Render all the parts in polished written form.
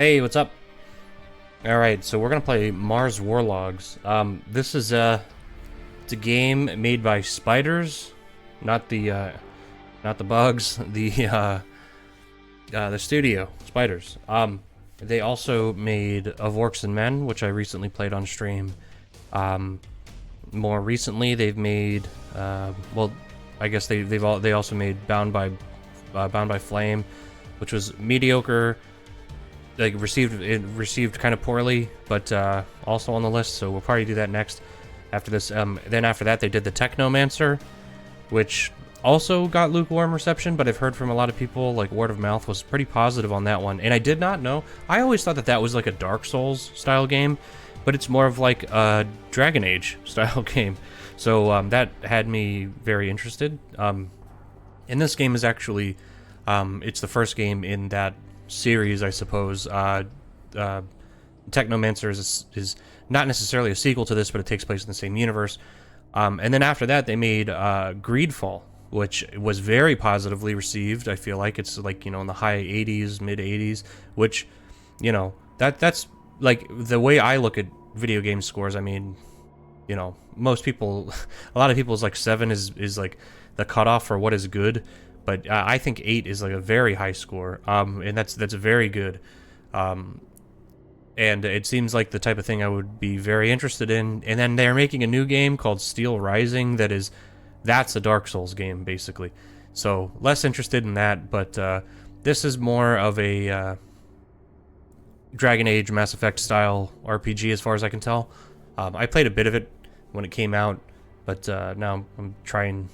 Hey, what's up? Alright, so we're gonna play Mars Warlogs. This is it's a game made by spiders, not the bugs, the studio, spiders. They also made Of Orcs and Men, which I recently played on stream. More recently, they've made, well, I guess they also made Bound by Flame, which was mediocre. Like received kind of poorly, but also on the list, so we'll probably do that next after this. Then after that, they did the Technomancer, which also got lukewarm reception, but I've heard from a lot of people, like word of mouth was pretty positive on that one. And I did not know. I always thought that that was like a Dark Souls style game, but it's more of like a Dragon Age style game. So that had me very interested. And this game is actually, it's the first game in that series, I suppose. Technomancer is not necessarily a sequel to this, but it takes place in the same universe. And then after that, they made Greedfall, which was very positively received. I feel like it's like, you know, in the high 80s, mid 80s, which, you know, that's like the way I look at video game scores. I mean, you know, most people, a lot of people's like 7 is like the cutoff for what is good. But I think 8 is like a very high score, and that's very good. And it seems like the type of thing I would be very interested in. And then they're making a new game called Steel Rising that's a Dark Souls game, basically. So less interested in that, but this is more of a Dragon Age, Mass Effect style RPG as far as I can tell. I played a bit of it when it came out, but now I'm trying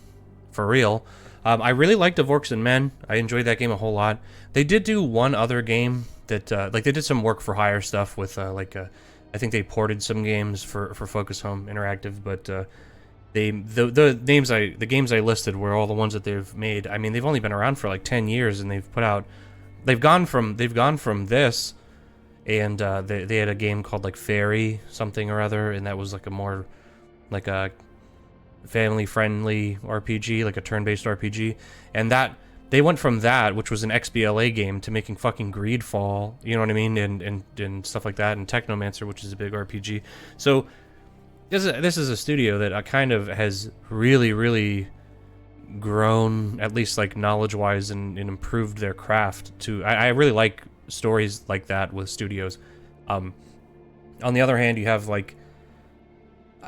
for real. I really liked Of Orcs and Men. I enjoyed that game a whole lot. They did do one other game that, like, they did some work for hire stuff with, I think they ported some games for Focus Home Interactive, but the games I listed were all the ones that they've made. I mean, they've only been around for like 10 years, and they've gone from this, and they had a game called like Fairy something or other, and that was like a more like a family-friendly RPG, like a turn-based RPG, and that they went from that, which was an XBLA game, to making fucking Greedfall, you know what I mean, and stuff like that, and Technomancer, which is a big RPG. So this is a studio that kind of has really grown, at least like knowledge-wise, and improved their craft. I really like stories like that with studios. On the other hand, you have like,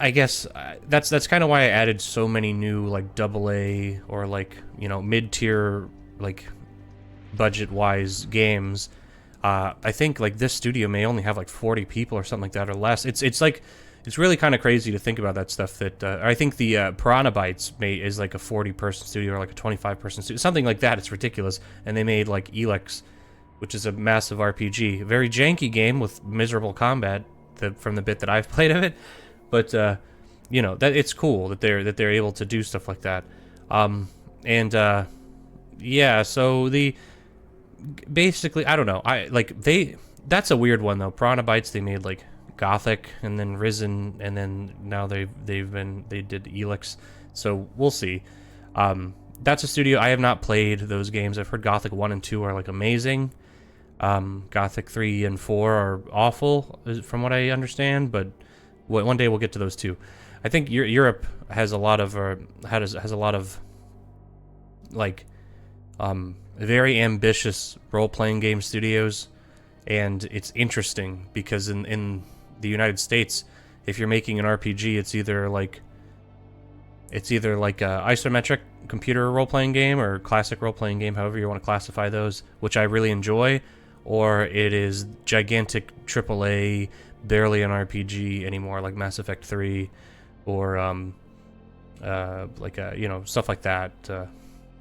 I guess that's kind of why I added so many new like AA or like, you know, mid-tier like budget-wise games. I think like this studio may only have like 40 people or something like that or less. It's like, it's really kind of crazy to think about that stuff. That I think the Piranha Bytes is like a 40-person studio or like a 25-person studio, something like that. It's ridiculous. And they made like Elex, which is a massive RPG, a very janky game with miserable combat from the bit that I've played of it. But you know, that it's cool that they're able to do stuff like that. Yeah, so basically, I don't know. That's a weird one though. Piranha Bytes, they made like Gothic and then Risen, and then now they did Elex. So we'll see. That's a studio I have not played those games. I've heard Gothic 1 and 2 are like amazing. Gothic 3 and 4 are awful from what I understand, but one day we'll get to those too. I think Europe has a lot of has a lot of like very ambitious role-playing game studios, and it's interesting because in the United States, if you're making an RPG, it's either like a isometric computer role-playing game or classic role-playing game, however you want to classify those, which I really enjoy, or it is gigantic AAA, barely an RPG anymore, like Mass Effect 3, or you know, stuff like that.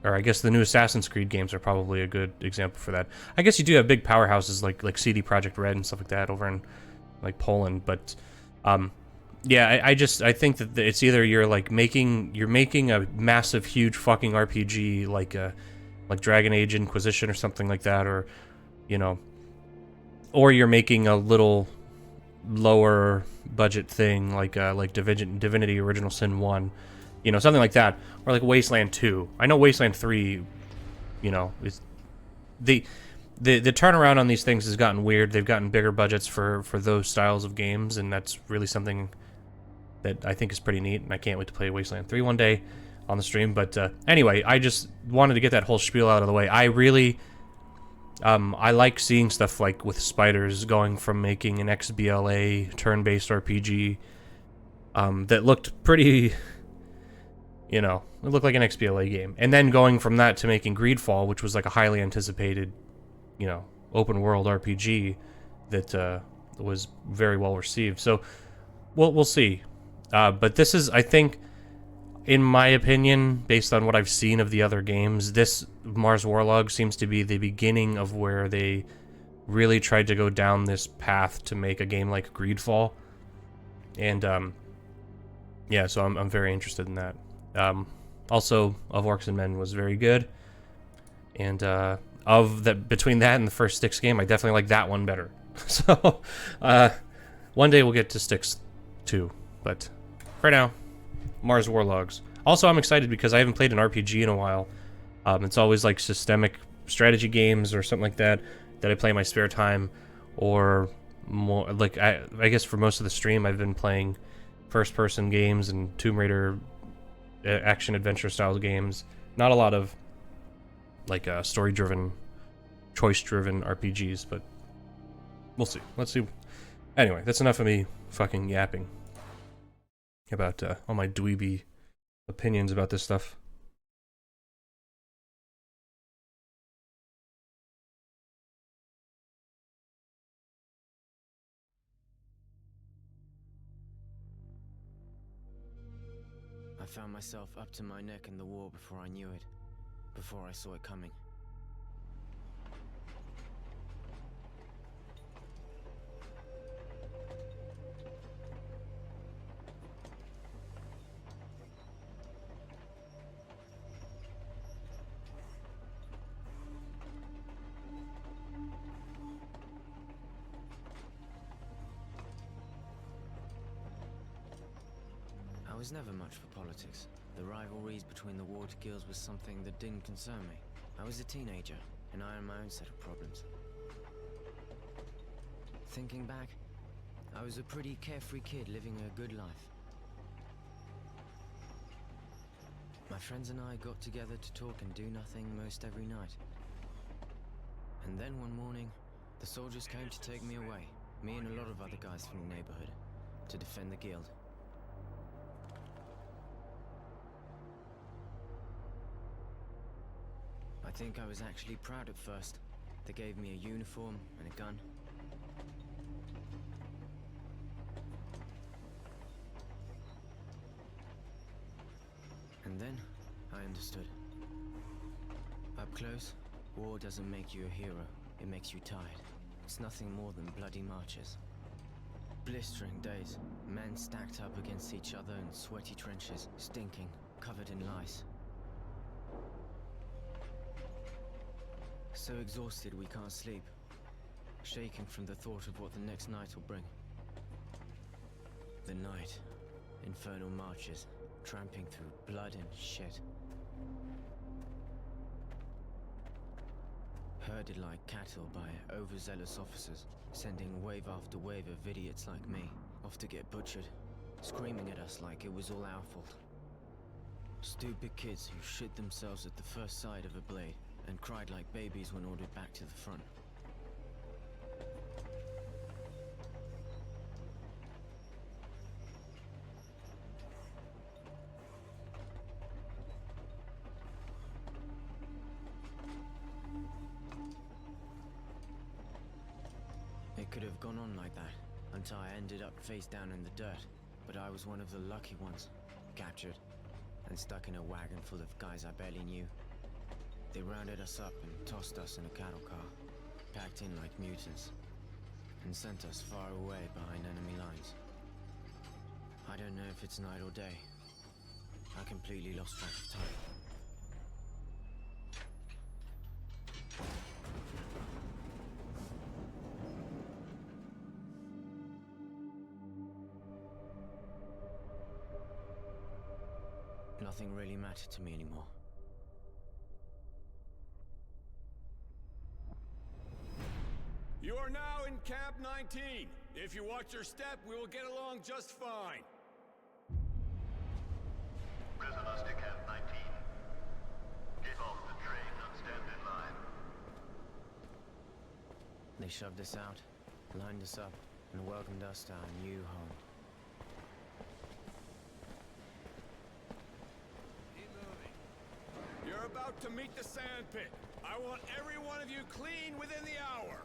Or I guess the new Assassin's Creed games are probably a good example for that. I guess you do have big powerhouses like CD Projekt Red and stuff like that over in like Poland, but yeah, I think that it's either you're making a massive, huge fucking RPG like Dragon Age Inquisition or something like that, or you know, or you're making a little lower budget thing like Divinity Original Sin 1, you know, something like that, or like Wasteland 2. I know Wasteland 3, you know, is the turnaround on these things has gotten weird. They've gotten bigger budgets for those styles of games, and that's really something that I think is pretty neat, and I can't wait to play Wasteland 3 one day on the stream. But anyway, I just wanted to get that whole spiel out of the way. I really, I like seeing stuff like with Spiders going from making an XBLA turn-based RPG that looked pretty, you know, it looked like an XBLA game, and then going from that to making Greedfall, which was like a highly anticipated, you know, open-world RPG that was very well received. So we'll see. But this is, I think, in my opinion, based on what I've seen of the other games, this Mars Warlog seems to be the beginning of where they really tried to go down this path to make a game like Greedfall. And, yeah, so I'm very interested in that. Also, Of Orcs and Men was very good. And, between that and the first Styx game, I definitely like that one better. So, one day we'll get to Styx 2, but for now, Mars Warlogs. Also, I'm excited because I haven't played an RPG in a while. It's always like systemic strategy games or something like that I play in my spare time, or more like I guess for most of the stream I've been playing first-person games and Tomb Raider action adventure style games. Not a lot of like story-driven, choice-driven RPGs, but we'll see. Let's see. Anyway, that's enough of me fucking yapping about all my dweeby opinions about this stuff. I found myself up to my neck in the war before I knew it, before I saw it coming. I was never much for politics. The rivalries between the warred guilds was something that didn't concern me. I was a teenager, and I had my own set of problems. Thinking back, I was a pretty carefree kid living a good life. My friends and I got together to talk and do nothing most every night. And then one morning, the soldiers came to take me away, me and a lot of other guys from the neighborhood, to defend the guild. I think I was actually proud at first. They gave me a uniform and a gun. And then, I understood. Up close, war doesn't make you a hero, it makes you tired. It's nothing more than bloody marches. Blistering days, men stacked up against each other in sweaty trenches, stinking, covered in lice. So exhausted we can't sleep, shaking from the thought of what the next night will bring. The night, infernal marches, tramping through blood and shit. Herded like cattle by overzealous officers, sending wave after wave of idiots like me, off to get butchered, screaming at us like it was all our fault. Stupid kids who shit themselves at the first sight of a blade, and cried like babies when ordered back to the front. It could have gone on like that, until I ended up face down in the dirt, but I was one of the lucky ones, captured, and stuck in a wagon full of guys I barely knew. They rounded us up and tossed us in a cattle car, packed in like mutants, and sent us far away behind enemy lines. I don't know if it's night or day. I completely lost track of time. Nothing really mattered to me anymore. Camp 19. If you watch your step, we will get along just fine. Prisoners to Camp 19. Get off the train and stand in line. They shoved us out, lined us up, and welcomed us to our new home. Keep moving. You're about to meet the sandpit. I want every one of you clean within the hour.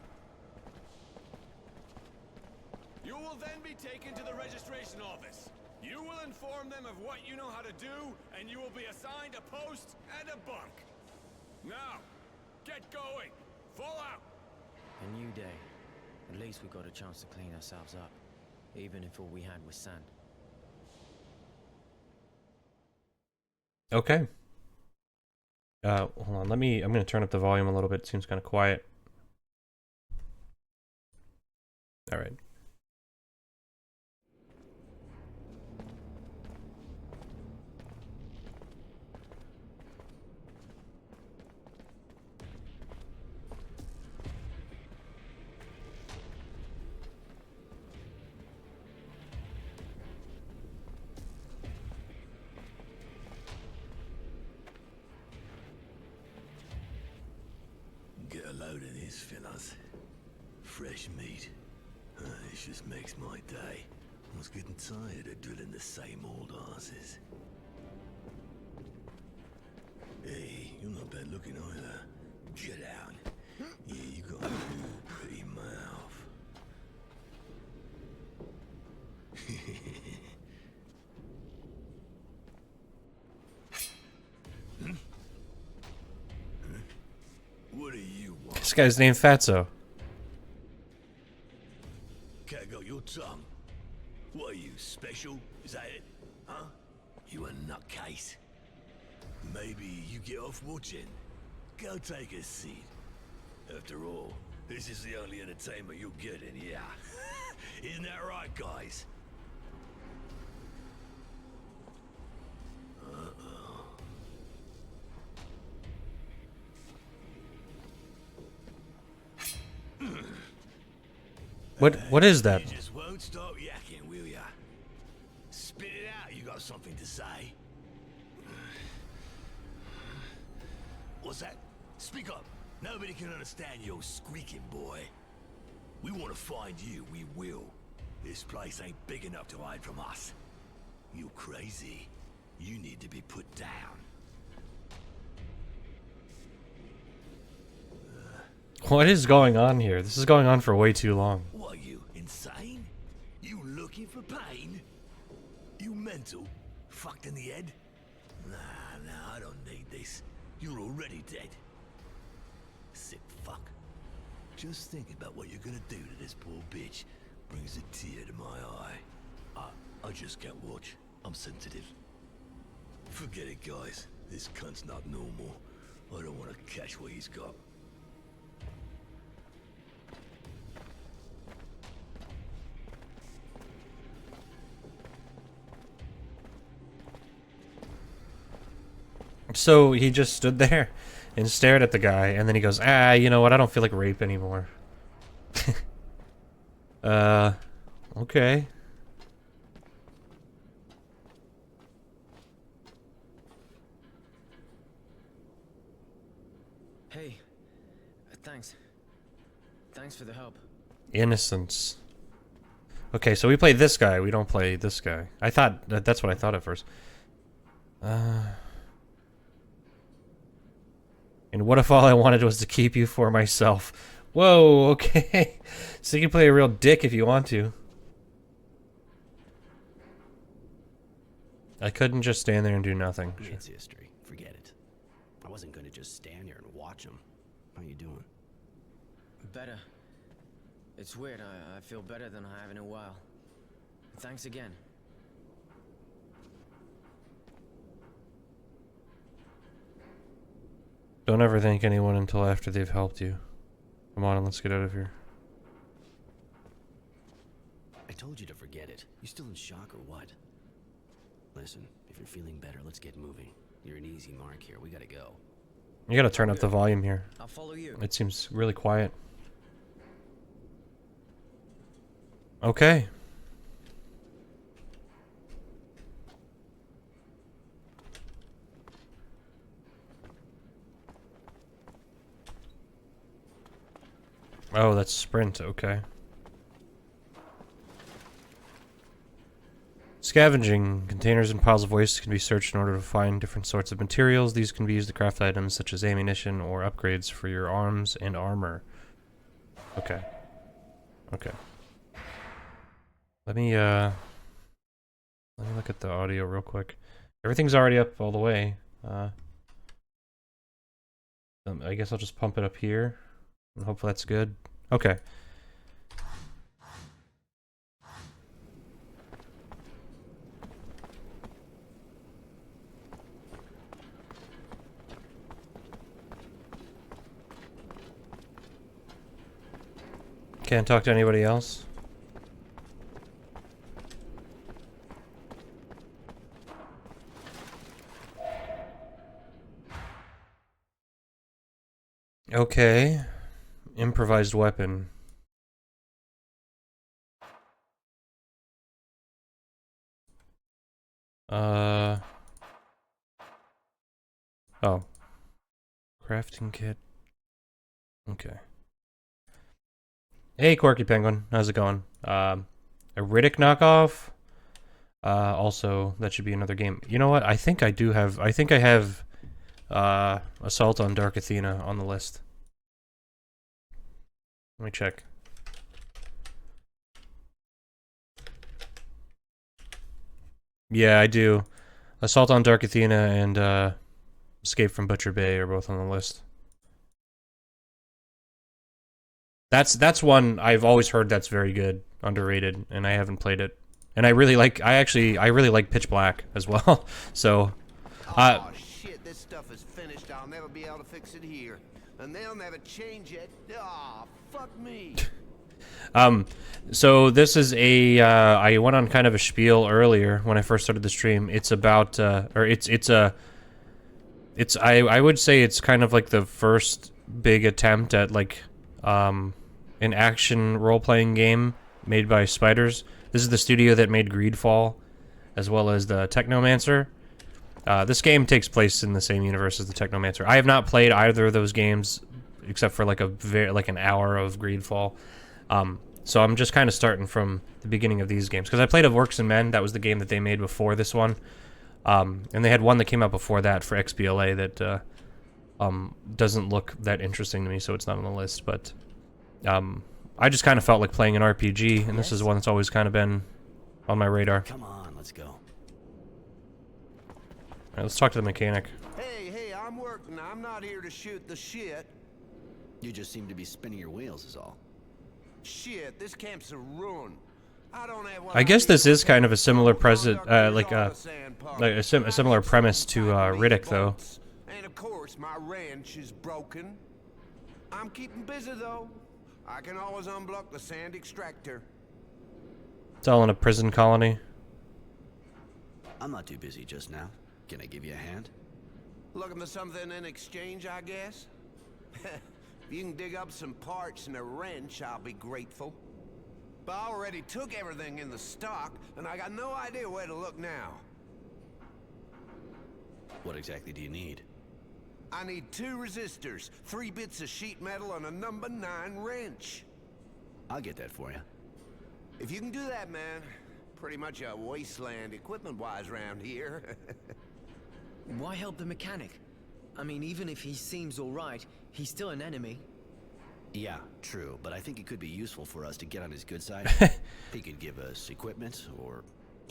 You will then be taken to the registration office. You will inform them of what you know how to do, and you will be assigned a post and a bunk. Now, get going. Full out. A new day. At least we got a chance to clean ourselves up, even if all we had was sand. Okay. Hold on. I'm gonna turn up the volume a little bit. It seems kind of quiet. All right. Get a load of this, fellas. Fresh meat. This just makes my day. I was getting tired of drilling the same old asses. Hey, you're not bad looking either. Get out. Yeah, you got a good, pretty mouth. What do you want? This guy's named Fatso. Cat got your tongue. What are you, special? Is that it? Huh? You a nutcase? Maybe you get off watching. Go take a seat. After all, this is the only entertainment you'll get in here. Isn't that right, guys? What is that? You just won't stop yakking, will ya? Spit it out, you got something to say. What's that? Speak up. Nobody can understand your squeaking, boy. We want to find you, we will. This place ain't big enough to hide from us. You're crazy. You need to be put down. What is going on here? This is going on for way too long. What are you, insane? You looking for pain? You mental? Fucked in the head? Nah, I don't need this. You're already dead. Sick fuck. Just thinking about what you're gonna do to this poor bitch brings a tear to my eye. I just can't watch. I'm sensitive. Forget it, guys. This cunt's not normal. I don't want to catch what he's got. So he just stood there and stared at the guy, and then he goes, you know what, I don't feel like rape anymore. Okay. Hey, thanks. Thanks for the help. Innocence. Okay, so we play this guy, we don't play this guy. I thought, that's what I thought at first. And what if all I wanted was to keep you for myself? Whoa, okay. So you can play a real dick if you want to. I couldn't just stand there and do nothing. It's history. Forget it. I wasn't gonna just stand here and watch them. How you doing? Better. It's weird, I feel better than I have in a while. Thanks again. Don't ever thank anyone until after they've helped you. Come on, let's get out of here. I told you to forget it. You still in shock or what? Listen, if you're feeling better, let's get moving. You're an easy mark here. We gotta go. You gotta turn up the volume here. I'll follow you. It seems really quiet. Okay. Oh, that's sprint, okay. Scavenging. Containers and piles of waste can be searched in order to find different sorts of materials. These can be used to craft items such as ammunition or upgrades for your arms and armor. Okay. Okay. Let me look at the audio real quick. Everything's already up all the way. I guess I'll just pump it up here. And hopefully that's good. Okay. Can't talk to anybody else. Okay. Improvised weapon. Oh. Crafting kit. Okay. Hey, Quirky Penguin. How's it going? A Riddick knockoff? Also, that should be another game. You know what? I think I have Assault on Dark Athena on the list. Let me check. Yeah, I do. Assault on Dark Athena and Escape from Butcher Bay are both on the list. That's one I've always heard that's very good, underrated, and I haven't played it. And I really like Pitch Black as well. So Oh shit, this stuff is finished. I'll never be able to fix it here. And they'll never change it. Ah, fuck me. So this is a I went on kind of a spiel earlier when I first started the stream. It's about I would say it's kind of like the first big attempt at like an action role-playing game made by Spiders. This is the studio that made Greedfall as well as the Technomancer. This game takes place in the same universe as the Technomancer. I have not played either of those games except for like an hour of Greedfall. So I'm just kind of starting from the beginning of these games because I played Of Orcs and Men. That was the game that they made before this one. And they had one that came out before that for XBLA that doesn't look that interesting to me, so it's not on the list. But I just kind of felt like playing an RPG, and this is one that's always kind of been on my radar. Come on, let's go. All right, let's talk to the mechanic. Hey, I'm working. I'm not here to shoot the shit. You just seem to be spinning your wheels is all. Shit, this camp's a ruin. I don't have what I guess this is kind of a similar a similar premise to Riddick, though. And of course, my wrench is broken. I'm keeping busy though. I can always unblock the sand extractor. It's all in a prison colony. I'm not too busy just now. Can I give you a hand? Looking for something in exchange, I guess? If you can dig up some parts and a wrench, I'll be grateful. But I already took everything in the stock, and I got no idea where to look now. What exactly do you need? I need 2 resistors, 3 bits of sheet metal, and a number 9 wrench. I'll get that for you. If you can do that, man, pretty much a wasteland equipment-wise around here. Why help the mechanic? I mean, even if he seems alright, he's still an enemy. Yeah, true, but I think it could be useful for us to get on his good side. He could give us equipment or...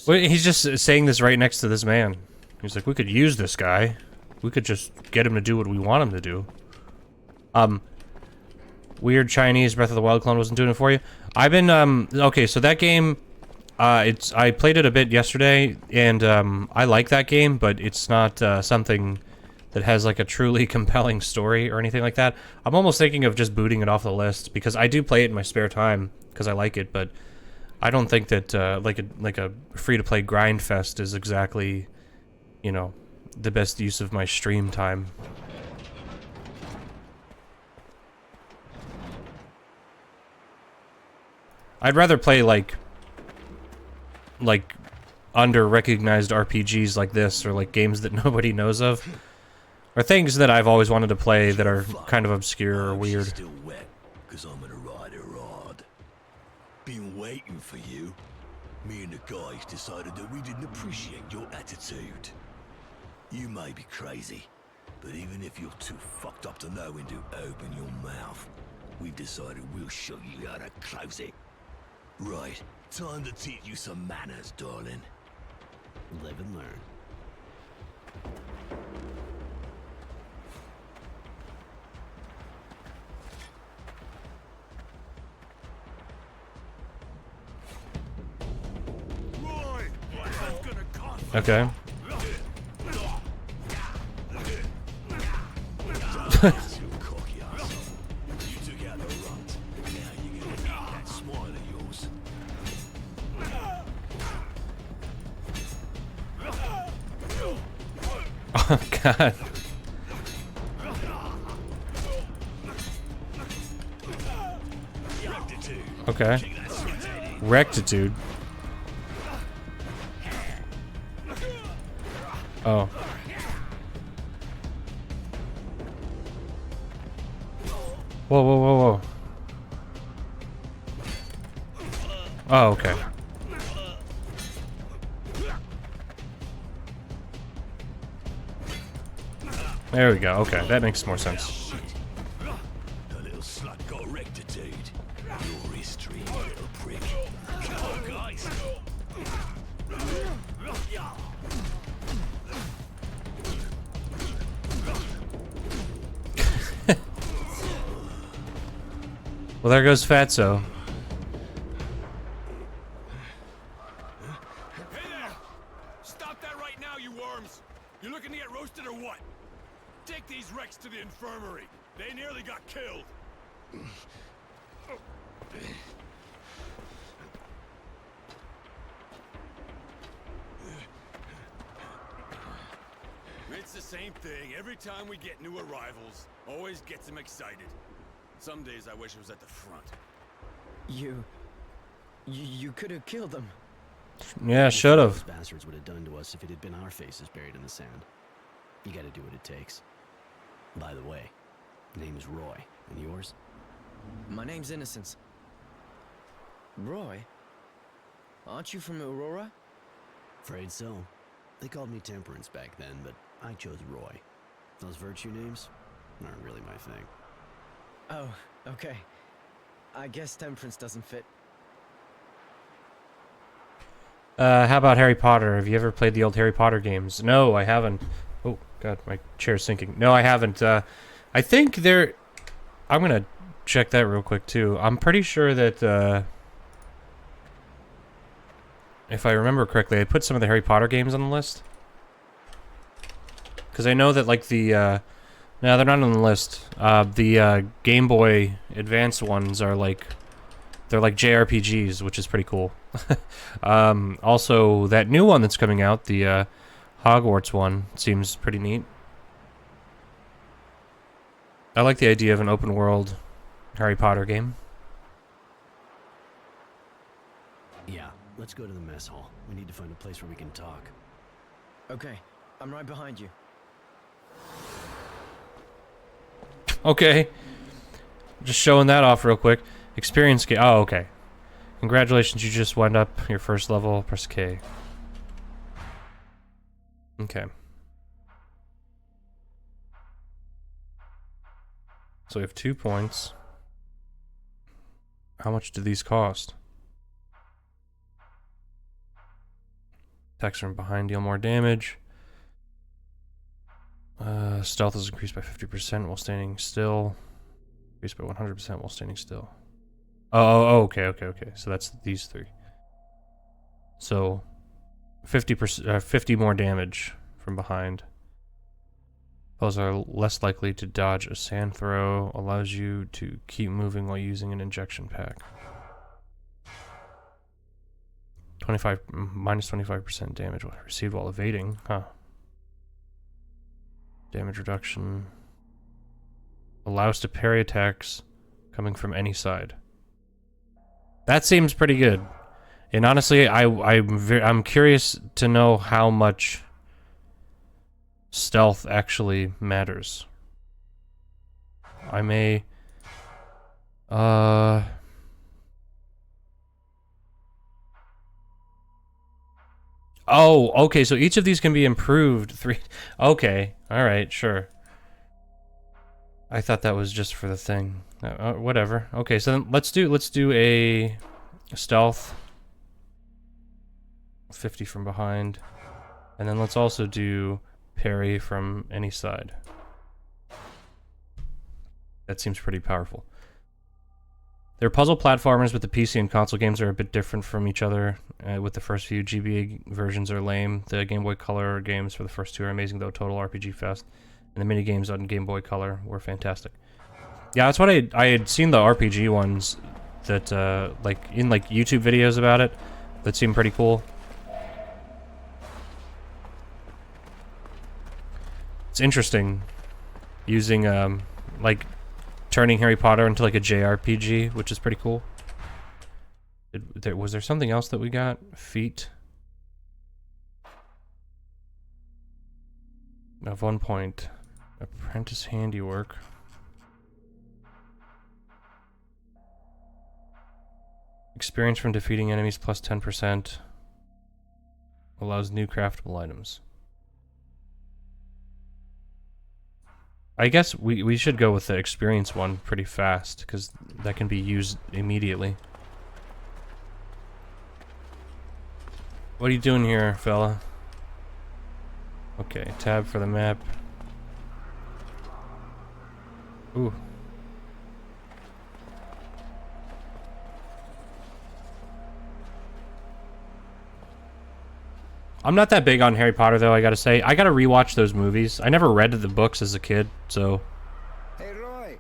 Well, he's just saying this right next to this man. He's like, we could use this guy. We could just get him to do what we want him to do. Weird Chinese Breath of the Wild clone wasn't doing it for you. I've been, okay, so that game, I played it a bit yesterday, and, I like that game, but it's not, something that has, like, a truly compelling story or anything like that. I'm almost thinking of just booting it off the list, because I do play it in my spare time, because I like it, but I don't think that, like a free-to-play grind fest is exactly, you know, the best use of my stream time. I'd rather play like under-recognized RPGs like this, or like games that nobody knows of, or things that I've always wanted to play that are kind of obscure or weird. Still wet, 'cause I'm gonna ride her hard. Been waiting for you. Me and the guys decided that we didn't appreciate your attitude. You may be crazy, but even if you're too fucked up to know when to open your mouth, we've decided we'll show you how to close it. Right, time to teach you some manners, darling. Live and learn. Okay. You cocky arsehole. You took out the runt. Now you're gonna eat that smile of yours. Oh god. Okay. Rectitude. Oh. Whoa, whoa, whoa, whoa. Oh, okay. There we go. Okay, that makes more sense. The little slut got rectitude. Your history, you little prick. Come on, guys. Well, there goes Fatso. Hey there! Stop that right now, you worms! You looking to get roasted or what? Take these wrecks to the infirmary. They nearly got killed. It's the same thing every time we get new arrivals. Always gets them excited. Some days I wish I was at the front. You could have killed them. Yeah, should Those have. bastards would have done to us if it had been our faces buried in the sand. You gotta do what it takes. By the way, name's Roy, and yours? My name's Innocence. Roy? Aren't you from Aurora? Afraid so. They called me Temperance back then, but I chose Roy. Those virtue names aren't really my thing. Oh, okay. I guess Temperance doesn't fit. How about Harry Potter? Have you ever played the old Harry Potter games? No, I haven't. Oh, God, my chair's sinking. No, I haven't. I think they're... I'm gonna check that real quick, too. I'm pretty sure that, if I remember correctly, I put some of the Harry Potter games on the list. Because I know that, like, the, no, they're not on the list. The Game Boy Advance ones are, like... They're like JRPGs, which is pretty cool. Also, that new one that's coming out, the Hogwarts one, seems pretty neat. I like the idea of an open world Harry Potter game. Yeah, let's go to the mess hall. We need to find a place where we can talk. Okay, I'm right behind you. Okay. Just showing that off real quick. Experience game. Oh, okay. Congratulations, you just went up your first level. Press K. Okay. So we have 2 points. How much do these cost? Attacks from behind deal more damage. Stealth is increased by 50% while standing still. Increased by 100% while standing still. Okay. So that's these three. So 50%, 50 more damage from behind. Foes are less likely to dodge a sand throw. Allows you to keep moving while using an injection pack. Minus 25% damage received while evading. Huh. Damage reduction. Allows to parry attacks coming from any side. That seems pretty good. And honestly, I'm curious to know how much stealth actually matters. I may... Oh, okay, so each of these can be improved. Okay, alright, sure. I thought that was just for the thing. Whatever. Okay, so then let's do a stealth. 50 from behind. And then let's also do parry from any side. That seems pretty powerful. They're puzzle platformers, but the PC and console games are a bit different from each other. With the first few GBA versions are lame. The Game Boy Color games for the first two are amazing, though. Total RPG fest. And the mini games on Game Boy Color were fantastic. Yeah, that's what I had seen the RPG ones that like in like YouTube videos about it that seemed pretty cool. It's interesting using like turning Harry Potter into like a JRPG, which is pretty cool. Was there something else that we got? Feat. At one point, apprentice handiwork. Experience from defeating enemies plus 10%. Allows new craftable items. I guess we should go with the experience one pretty fast, because that can be used immediately. What are you doing here, fella? Okay, tab for the map. Ooh. I'm not that big on Harry Potter, though, I gotta say. I gotta rewatch those movies. I never read the books as a kid, so... Hey, Roy.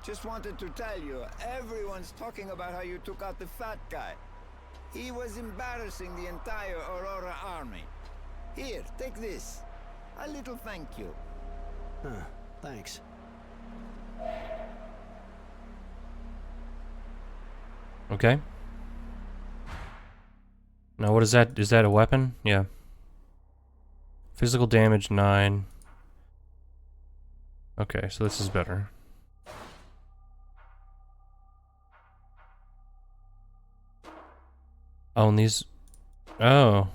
Just wanted to tell you, everyone's talking about how you took out the fat guy. He was embarrassing the entire Aurora army. Here, take this. A little thank you. Huh, thanks. Okay. Now, what is that? Is that a weapon? Yeah. Physical damage, 9. Okay, so this is better. Oh, and these... Oh,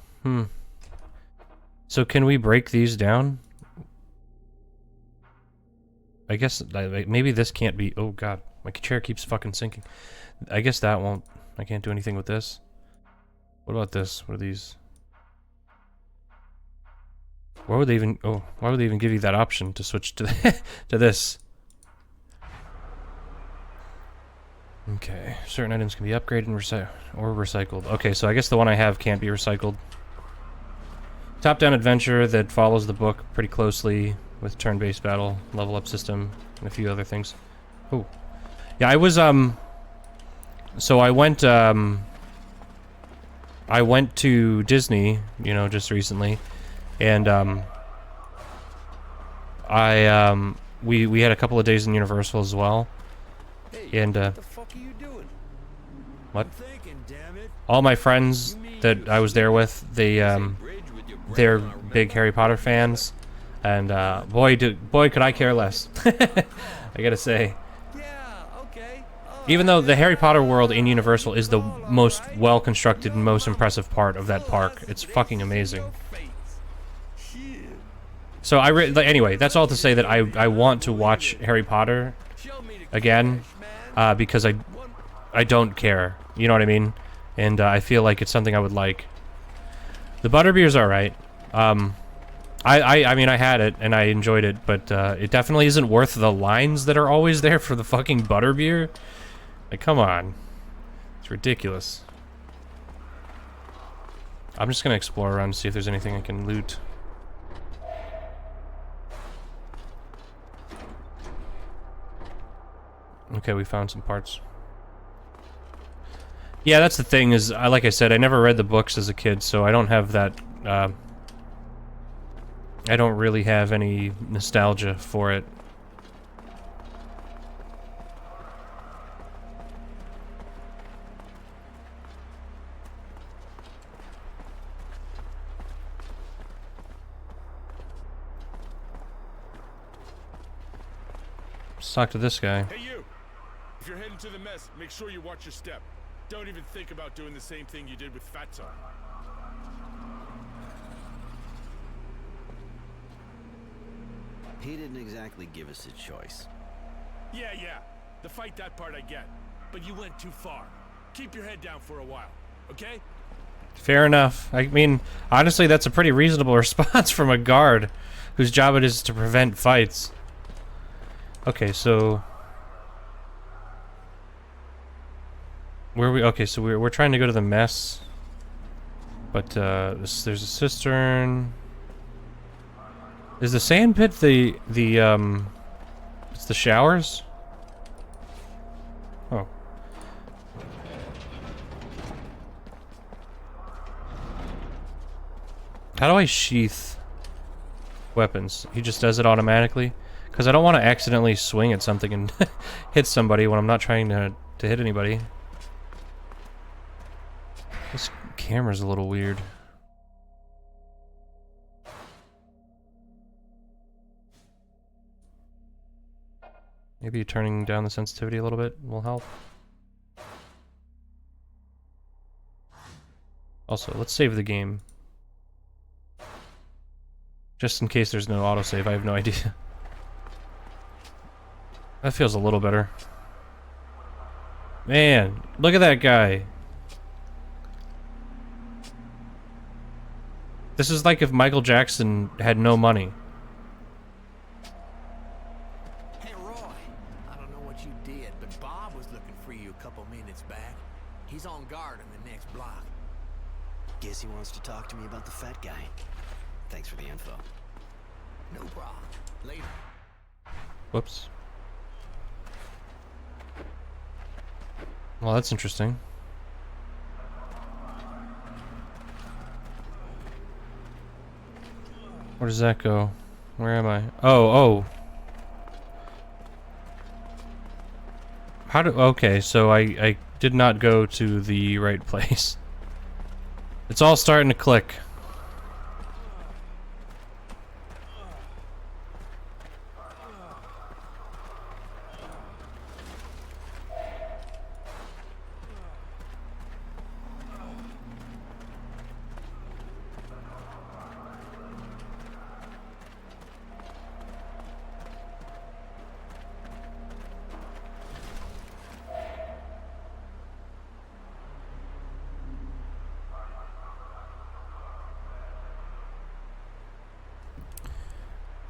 So can we break these down? I guess maybe this can't be... Oh, God. My chair keeps fucking sinking. I guess that won't... I can't do anything with this. What about this? What are these? Why would they even... Oh, why would they even give you that option to switch to to this? Okay. Certain items can be upgraded and recycled. Okay, so I guess the one I have can't be recycled. Top-down adventure that follows the book pretty closely with turn-based battle, level up system, and a few other things. Oh. Yeah, I was, so I went to Disney, you know, just recently, and, we had a couple of days in Universal as well, and, What the fuck are you doing? what? I'm thinking, damn it. All my friends that I was there with, they're big Harry Potter fans, and, boy, could I care less, I gotta say. Yeah, okay. Even though the Harry Potter world in Universal is the most well-constructed and most impressive part of that park. It's fucking amazing. So anyway, that's all to say that I want to watch Harry Potter again, because I don't care. You know what I mean? And I feel like it's something I would like. The butterbeer's alright. I mean, I had it, and I enjoyed it, but it definitely isn't worth the lines that are always there for the fucking butterbeer. Like, come on. It's ridiculous. I'm just gonna explore around to see if there's anything I can loot. Okay, we found some parts. Yeah, that's the thing, is, like I said, I never read the books as a kid, so I don't have that, I don't really have any nostalgia for it. talk to this guy. Hey, you! If you're heading to the mess, make sure you watch your step. Don't even think about doing the same thing you did with Fatso. He didn't exactly give us a choice. Yeah. The fight that part I get. But you went too far. Keep your head down for a while, okay? Fair enough. I mean, honestly, that's a pretty reasonable response from a guard whose job it is to prevent fights. Okay, so... Where are we? Okay, so we're trying to go to the mess. But, there's a cistern... Is the sand pit it's the showers? Oh. How do I sheath weapons? He just does it automatically? Because I don't want to accidentally swing at something and hit somebody when I'm not trying to hit anybody. This camera's a little weird. Maybe turning down the sensitivity a little bit will help. Also, let's save the game. Just in case there's no autosave, I have no idea. That feels a little better. Man, look at that guy. This is like if Michael Jackson had no money. Hey, Roy. I don't know what you did, but Bob was looking for you a couple minutes back. He's on guard in the next block. Guess he wants to talk to me about the fat guy. Thanks for the info. No problem. Later. Whoops. Well, that's interesting. Where does that go? Where am I? Oh. Okay, so I did not go to the right place. It's all starting to click.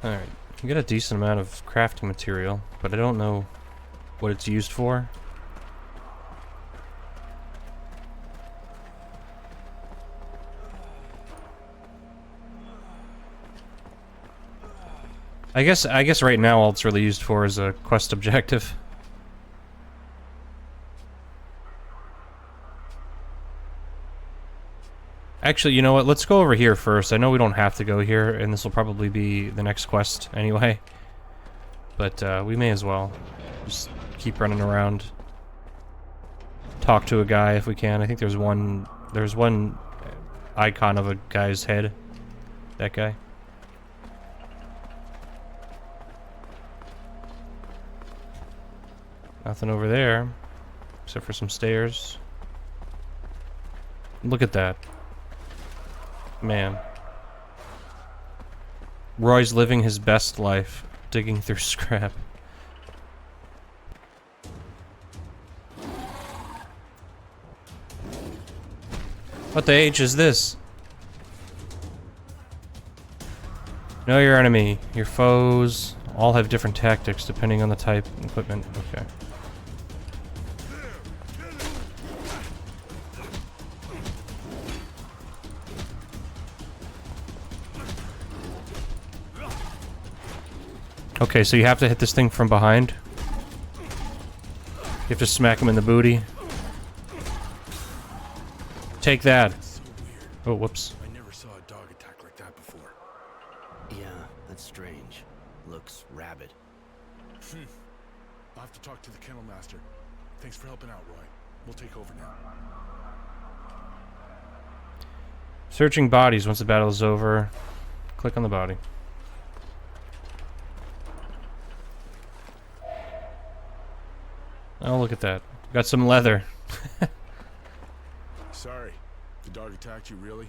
Alright, you get a decent amount of crafting material, but I don't know what it's used for. I guess right now all it's really used for is a quest objective. Actually, you know what? Let's go over here first. I know we don't have to go here, and this will probably be the next quest anyway. But we may as well just keep running around. Talk to a guy if we can. I think there's one icon of a guy's head. That guy. Nothing over there, except for some stairs. Look at that. Man. Roy's living his best life, digging through scrap. What the H is this? Know your enemy. Your foes all have different tactics depending on the type and equipment. Okay. Okay, so you have to hit this thing from behind. You have to smack him in the booty. Take that. Oh, whoops. I never saw a dog attack like that before. Yeah, that's strange. Looks rabid. I'll have to talk to the kennel master. Thanks for helping out, Roy. We'll take over now. Searching bodies once the battle is over. Click on the body. Oh, look at that. Got some leather. Sorry. The dog attacked you, really?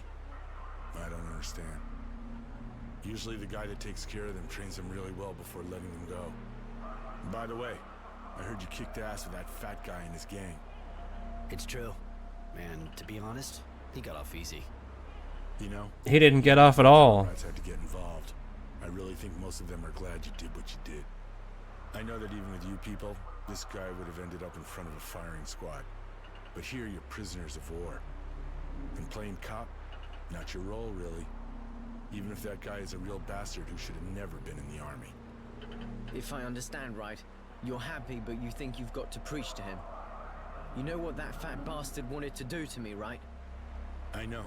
I don't understand. Usually the guy that takes care of them trains them really well before letting them go. And by the way, I heard you kicked ass with that fat guy and his gang. It's true. And to be honest, he got off easy. You know? He didn't get off at all. Democrats had to get involved. I really think most of them are glad you did what you did. I know that even with you people, this guy would have ended up in front of a firing squad. But here you're prisoners of war. And playing cop, not your role, really. Even if that guy is a real bastard who should have never been in the army. If I understand right, you're happy, but you think you've got to preach to him. You know what that fat bastard wanted to do to me, right? I know.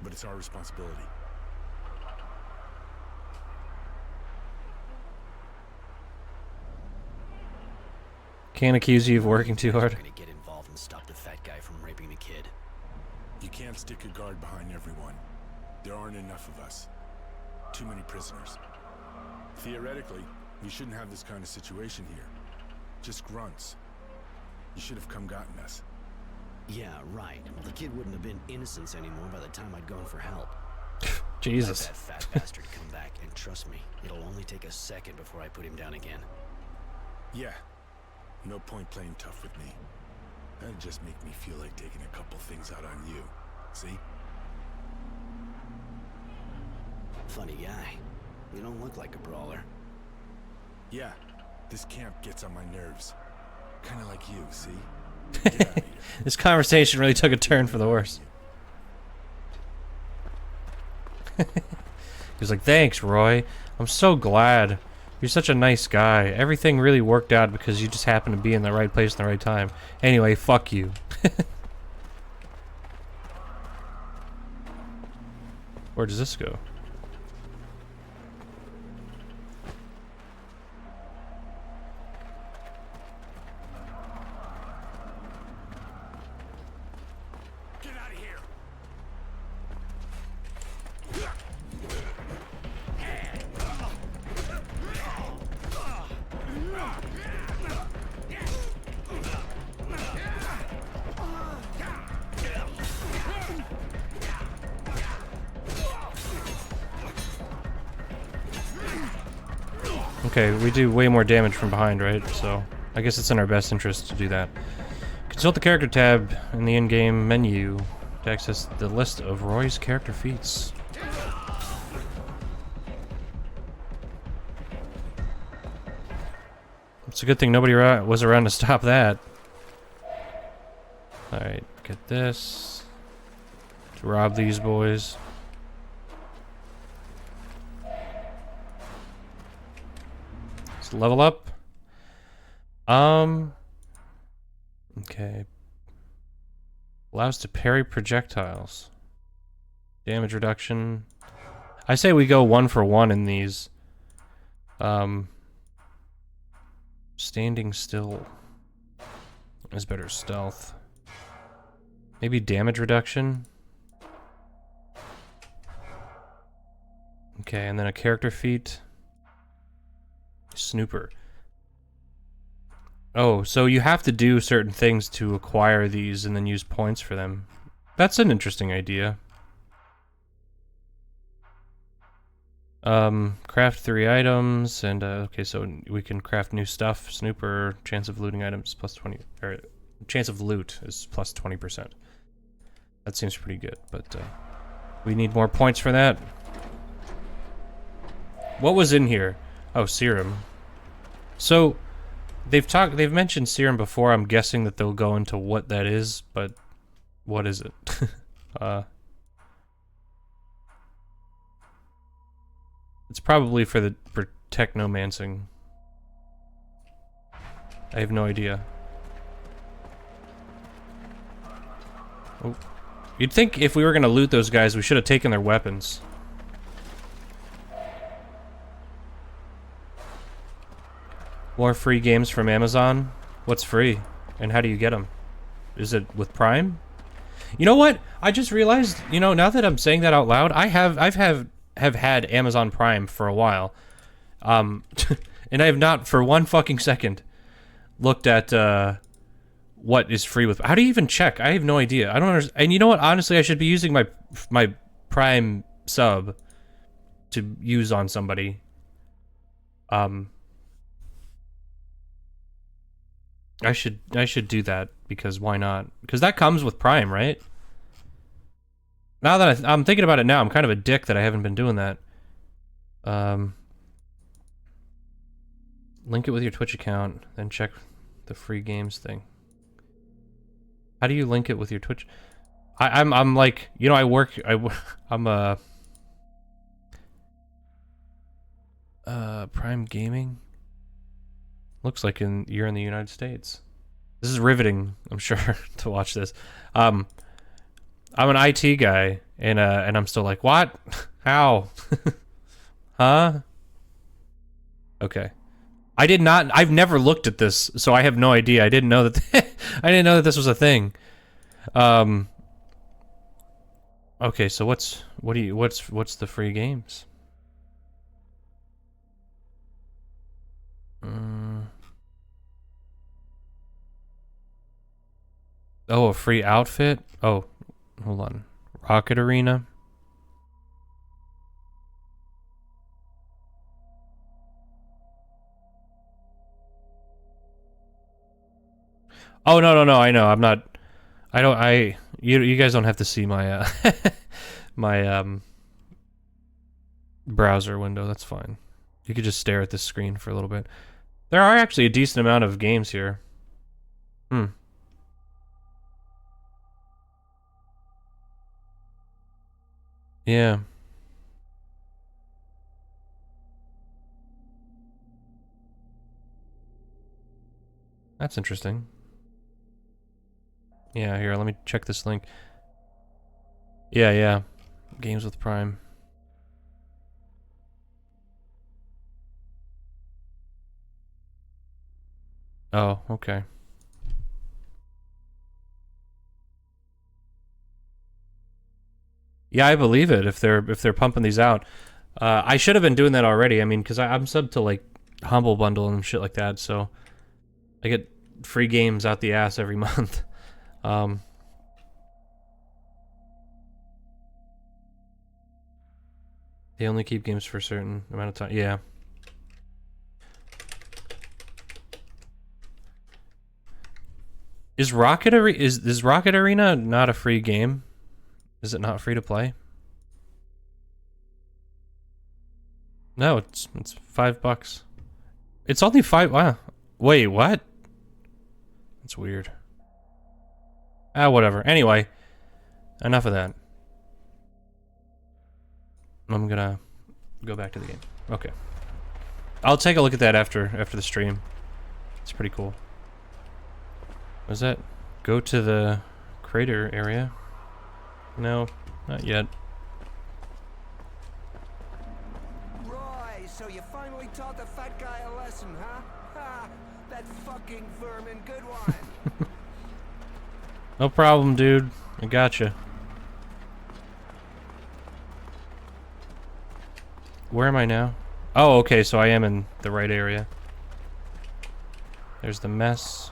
But it's our responsibility. Can't accuse you of working too hard. We're gonna get involved and stop the fat guy from raping the kid. You can't stick a guard behind everyone. There aren't enough of us. Too many prisoners. Theoretically, we shouldn't have this kind of situation here. Just grunts. You should have come gotten us. Yeah, right. Well, the kid wouldn't have been innocent anymore by the time I'd gone for help. Jesus. Let that fat bastard come back, and trust me, it'll only take a second before I put him down again. Yeah. No point playing tough with me. That'd just make me feel like taking a couple things out on you. See? Funny guy. You don't look like a brawler. Yeah. This camp gets on my nerves. Kinda like you, see? Get out of here. This conversation really took a turn for the worse. He was like, thanks, Roy. I'm so glad. You're such a nice guy. Everything really worked out because you just happened to be in the right place in the right time. Anyway, fuck you. Where does this go? Get out of here! Okay, we do way more damage from behind, right? So, I guess it's in our best interest to do that. Consult the character tab in the in-game menu to access the list of Roy's character feats. It's a good thing nobody was around to stop that. Alright, get this. To rob these boys. Let's level up. Okay. Allows to parry projectiles. Damage reduction. I say we go 1 for 1 in these. Standing still is better stealth. Maybe damage reduction. Okay, and then a character feat. Snooper. Oh, so you have to do certain things to acquire these and then use points for them. That's an interesting idea. Craft 3 items, and okay, so we can craft new stuff. Snooper, chance of looting items plus 20, or chance of loot is plus 20%. That seems pretty good, but we need more points for that. What was in here? Oh, serum. So they've mentioned serum before. I'm guessing that they'll go into what that is, but what is it? It's probably for technomancing. I have no idea. Oh. You'd think if we were gonna loot those guys, we should have taken their weapons. More free games from Amazon? What's free? And how do you get them? Is it with Prime? You know what? I just realized, you know, now that I'm saying that out loud, I've had Amazon Prime for a while. And I have not for one fucking second looked at what is free with. How do you even check? I have no idea. I don't understand. And you know what? Honestly, I should be using my Prime sub to use on somebody. I should do that because why not? Because that comes with Prime, right? Now that I'm thinking about it now, I'm kind of a dick that I haven't been doing that. Link it with your Twitch account, then check the free games thing. How do you link it with your Twitch? I'm like, you know, I'm Prime Gaming. Looks like you're in the United States. This is riveting, I'm sure, to watch this. I'm an IT guy, and I'm still like, what? How? Huh? Okay. I've never looked at this, so I have no idea. I didn't know that I didn't know that this was a thing. Okay, so what's the free games? Oh, a free outfit? Oh, hold on. Rocket Arena. Oh, no, I know. I'm not... You guys don't have to see my, my, browser window. That's fine. You could just stare at this screen for a little bit. There are actually a decent amount of games here. Yeah. That's interesting. Yeah, here, let me check this link. Yeah. Games with Prime. Oh, okay. Yeah, I believe it if they're pumping these out. I should have been doing that already. I mean, because I'm subbed to like Humble Bundle and shit like that, so I get free games out the ass every month. They only keep games for a certain amount of time. Yeah. Is Rocket Arena not a free game? Is it not free to play? No, it's $5. It's only $5. Wow. Wait, what? That's weird. Ah, whatever. Anyway, enough of that. I'm gonna go back to the game. Okay. I'll take a look at that after the stream. It's pretty cool. Was that? Go to the crater area. No, not yet. Roy, so you finally taught the fat guy a lesson, huh? Ha! That fucking vermin, good one. No problem, dude. I gotcha. Where am I now? Oh, okay, so I am in the right area. There's the mess.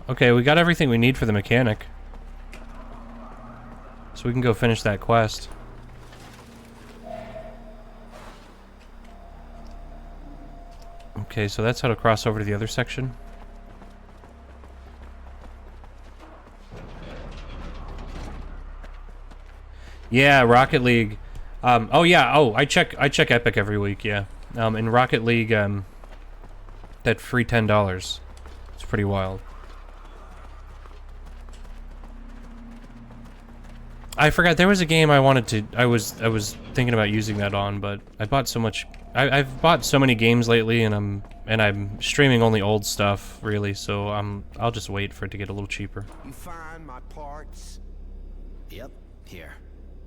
Okay, we got everything we need for the mechanic. So we can go finish that quest. Okay, so that's how to cross over to the other section. Yeah, Rocket League. Oh yeah. Oh, I check Epic every week. Yeah. In Rocket League, that free $10. It's pretty wild. I forgot there was a game I wanted to. I was thinking about using that on, but I bought so much. I've bought so many games lately, and I'm streaming only old stuff really. So I'll just wait for it to get a little cheaper. You find my parts? Yep, here.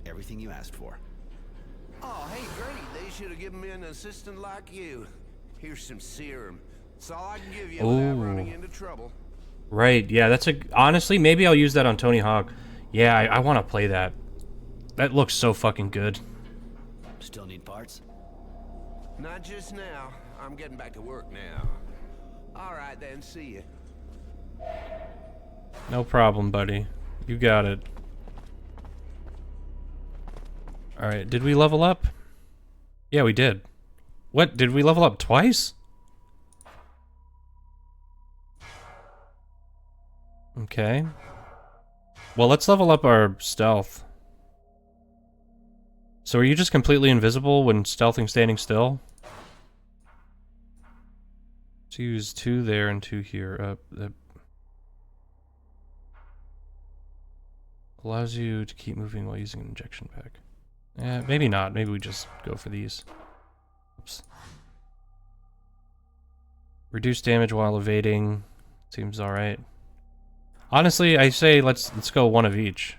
Everything you asked for. Oh, hey, great. They should have given me an assistant like you. Here's some serum. It's all I can give you without running into trouble. Right. Yeah. That's honestly, maybe I'll use that on Tony Hawk. Yeah, I want to play that. That looks so fucking good. Still need parts. parts? Not just now. I'm getting back to work now. All right then, see ya. No problem, buddy. You got it. Alright, did we level up? Yeah, we did. What? Did we level up twice? Okay. Well, let's level up our stealth. So are you just completely invisible when stealthing standing still? So use 2 there and 2 here. Allows you to keep moving while using an injection pack. Maybe not. Maybe we just go for these. Oops. Reduce damage while evading. Seems alright. Honestly, I say let's go one of each.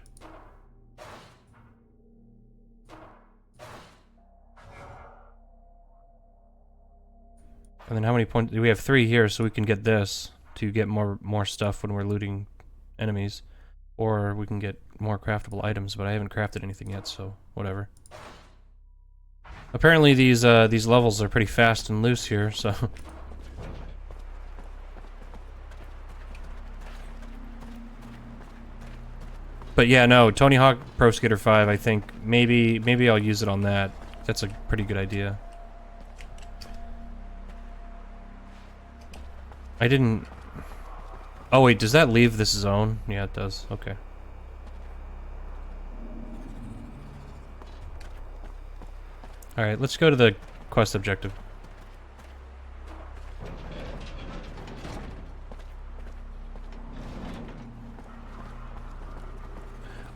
And then how many points? We have 3 here, so we can get this to get more stuff when we're looting enemies. Or we can get more craftable items, but I haven't crafted anything yet, so whatever. Apparently these levels are pretty fast and loose here, so... But yeah, no, Tony Hawk Pro Skater 5, I think maybe I'll use it on that. That's a pretty good idea. I didn't... Oh wait, does that leave this zone? Yeah, it does. Okay. Alright, let's go to the quest objective.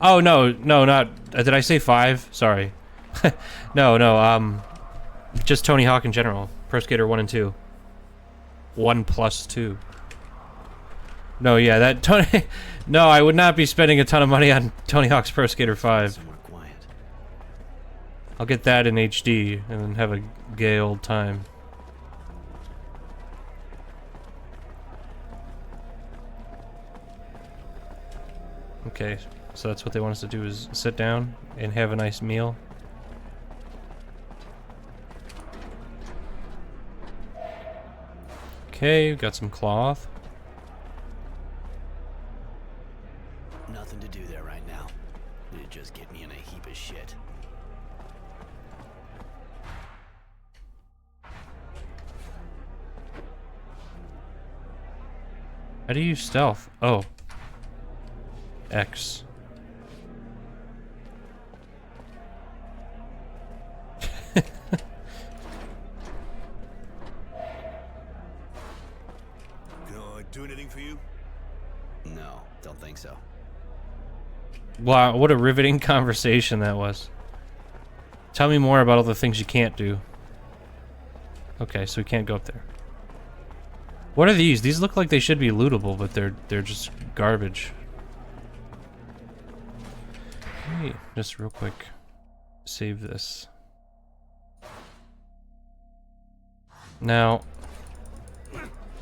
Oh, no, not... did I say 5? Sorry. No, just Tony Hawk in general. Pro Skater 1 and 2. 1 plus 2. No, yeah, that Tony... No, I would not be spending a ton of money on Tony Hawk's Pro Skater 5. Somewhere quiet. I'll get that in HD and then have a gay old time. Okay, so that's what they want us to do, is sit down and have a nice meal. Okay, got some cloth. Nothing to do there right now. It'd just get me in a heap of shit. How do you use stealth? Oh. X. Can I do anything for you? No, don't think so. Wow, what a riveting conversation that was. Tell me more about all the things you can't do. Okay, so we can't go up there. What are these? These look like they should be lootable, but they're just garbage. Hey, just real quick. Save this. Now...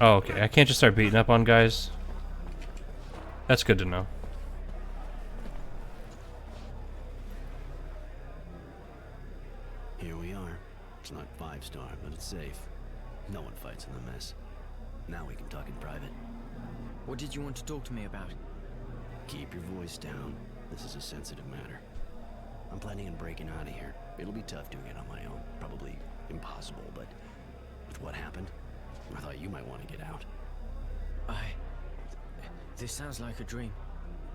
Oh, okay. I can't just start beating up on guys. That's good to know. Here we are. It's not 5-star, but it's safe. No one fights in the mess. Now we can talk in private. What did you want to talk to me about? Keep your voice down. This is a sensitive matter. I'm planning on breaking out of here. It'll be tough doing it on my own. Probably impossible, but with what happened, I thought you might want to get out. This sounds like a dream.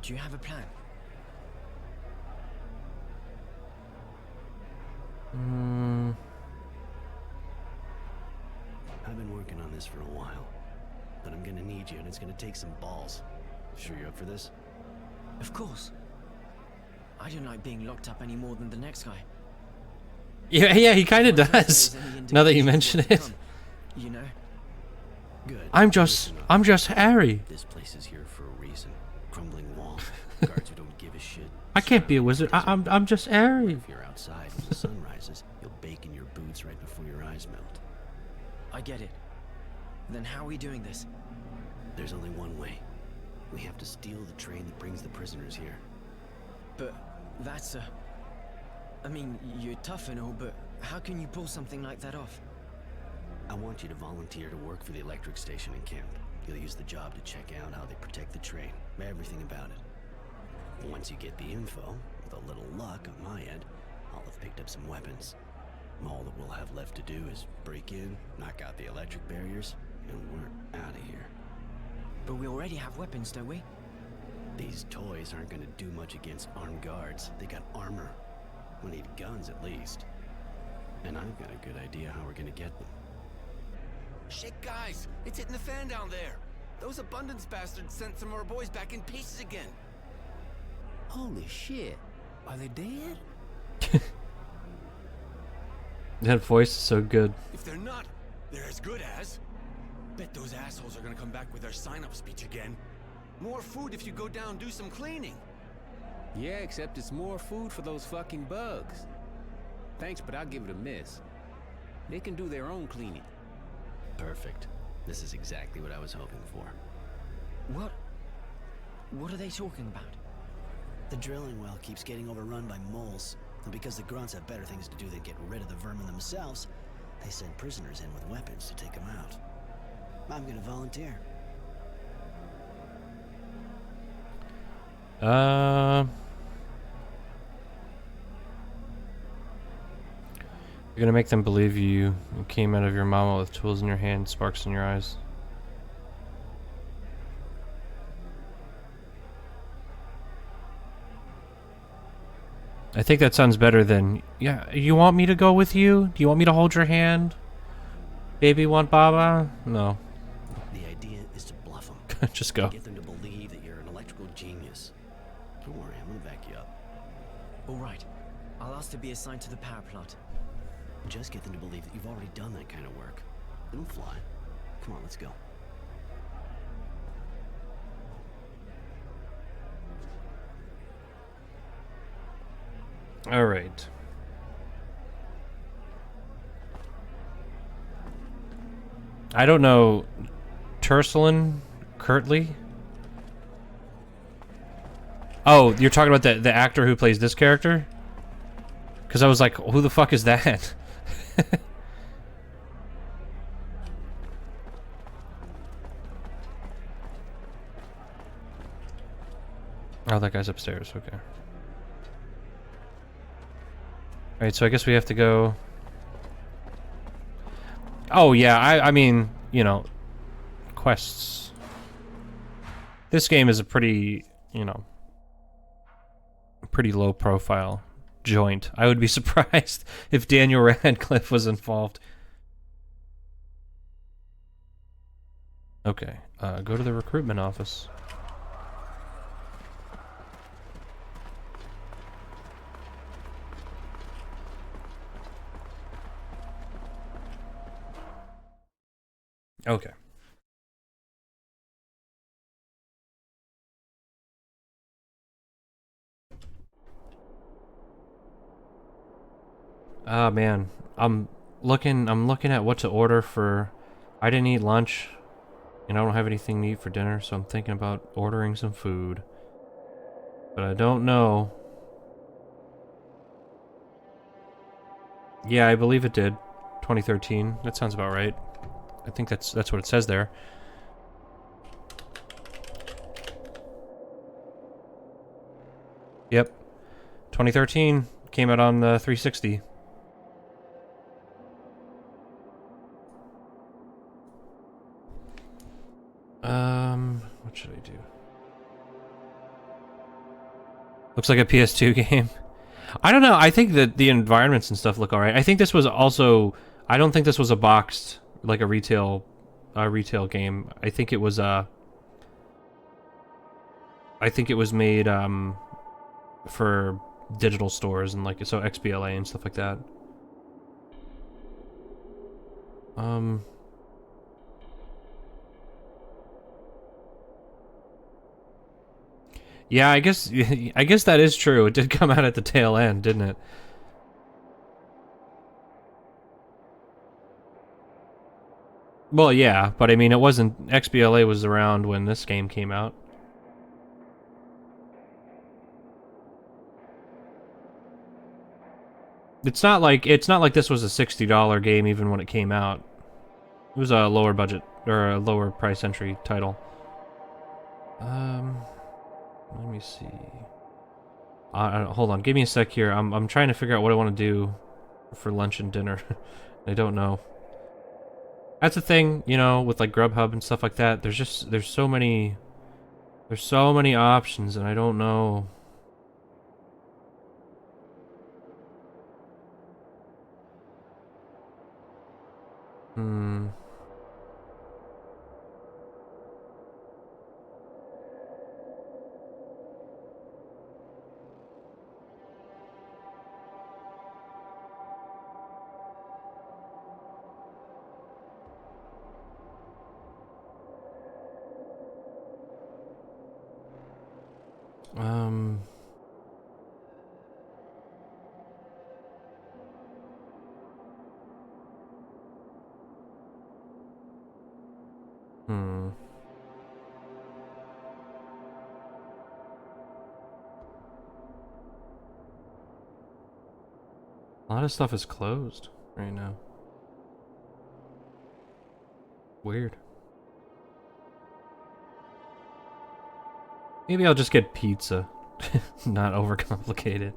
Do you have a plan? I've been working on this for a while, but I'm gonna need you, and it's gonna take some balls. Sure you're up for this? Of course. I don't like being locked up any more than the next guy. Yeah, he kind of does. Now that you mention it. You know? Good. I'm just Harry. This place is here for a reason. Crumbling walls, guards who don't give a shit. I can't be a wizard. I'm just Harry. If you're outside when the sun rises, you'll bake in your boots right before your eyes melt. I get it. Then how are we doing this? There's only one way. We have to steal the train that brings the prisoners here. But that's I mean, you're tough and all, but How can you pull something like that off? I want you to volunteer to work for the electric station in camp. You'll use the job to check out how they protect the train, everything about it. Once you get the info, with a little luck on my end, I'll have picked up some weapons. All that we'll have left to do is break in, knock out the electric barriers, and we're out of here. But we already have weapons, don't we? These toys aren't gonna do much against armed guards. They got armor. We need guns at least. And I've got a good idea how we're gonna get them. Shit, guys! It's hitting the fan down there! Those abundance bastards sent some of our boys back in pieces again! Holy shit. Are they dead? That voice is so good. If they're not, they're as good as. Bet those assholes are gonna come back with their sign-up speech again. More food if you go down do some cleaning. Yeah, except it's more food for those fucking bugs. Thanks, but I'll give it a miss. They can do their own cleaning. Perfect. This is exactly what I was hoping for. What? What are they talking about? The drilling well keeps getting overrun by moles, and because the grunts have better things to do than get rid of the vermin themselves, they send prisoners in with weapons to take them out. I'm gonna volunteer. You're gonna make them believe you came out of your mama with tools in your hand, sparks in your eyes. I think that sounds better than, yeah, you want me to go with you? Do you want me to hold your hand? Baby want Baba? No. The idea is to bluff them. Just go. Get them to believe that you're an electrical genius. Don't worry, I'm gonna back you up. All right. I'll ask to be assigned to the power plant. Just get them to believe that you've already done that kind of work. It'll fly. Come on, let's go. All right. I don't know. Turslin Kirtley? Oh, you're talking about the actor who plays this character? Because I was like, who the fuck is that? Oh, that guy's upstairs. Okay. Alright, so I guess we have to go... Oh, yeah, I mean, you know, quests. This game is a pretty, you know, pretty low-profile joint. I would be surprised if Daniel Radcliffe was involved. Okay, go to the recruitment office. Okay. Ah, man. I'm looking at what to order for... I didn't eat lunch, and I don't have anything to eat for dinner, so I'm thinking about ordering some food. But I don't know. Yeah, I believe it did. 2013. That sounds about right. I think that's what it says there. Yep. 2013 came out on the 360. What should I do? Looks like a PS2 game. I don't know. I think that the environments and stuff look alright. I think this was also... I don't think this was a boxed, like a retail game. I think it was made for digital stores and like so XBLA and stuff like that. Yeah, I guess that is true. It did come out at the tail end, didn't it? Well, yeah, but I mean, it wasn't... XBLA was around when this game came out. It's not like this was a $60 game even when it came out. It was a lower budget or a lower price entry title. Let me see. Hold on, give me a sec here. I'm trying to figure out what I want to do for lunch and dinner. I don't know. That's the thing, you know, with like Grubhub and stuff like that. There's so many options, and I don't know. Hmm. Um. Hmm. A lot of stuff is closed right now. Weird. Maybe I'll just get pizza. Not overcomplicated.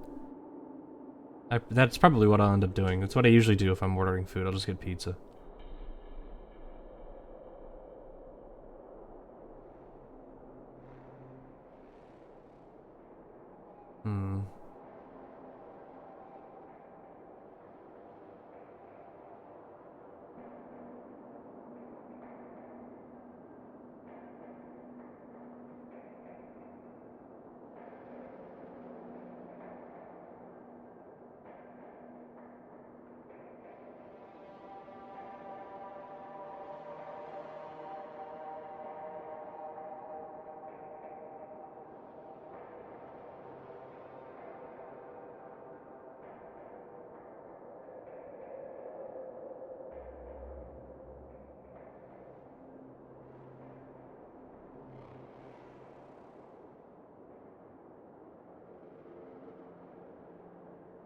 That's probably what I'll end up doing. That's what I usually do if I'm ordering food. I'll just get pizza. Hmm.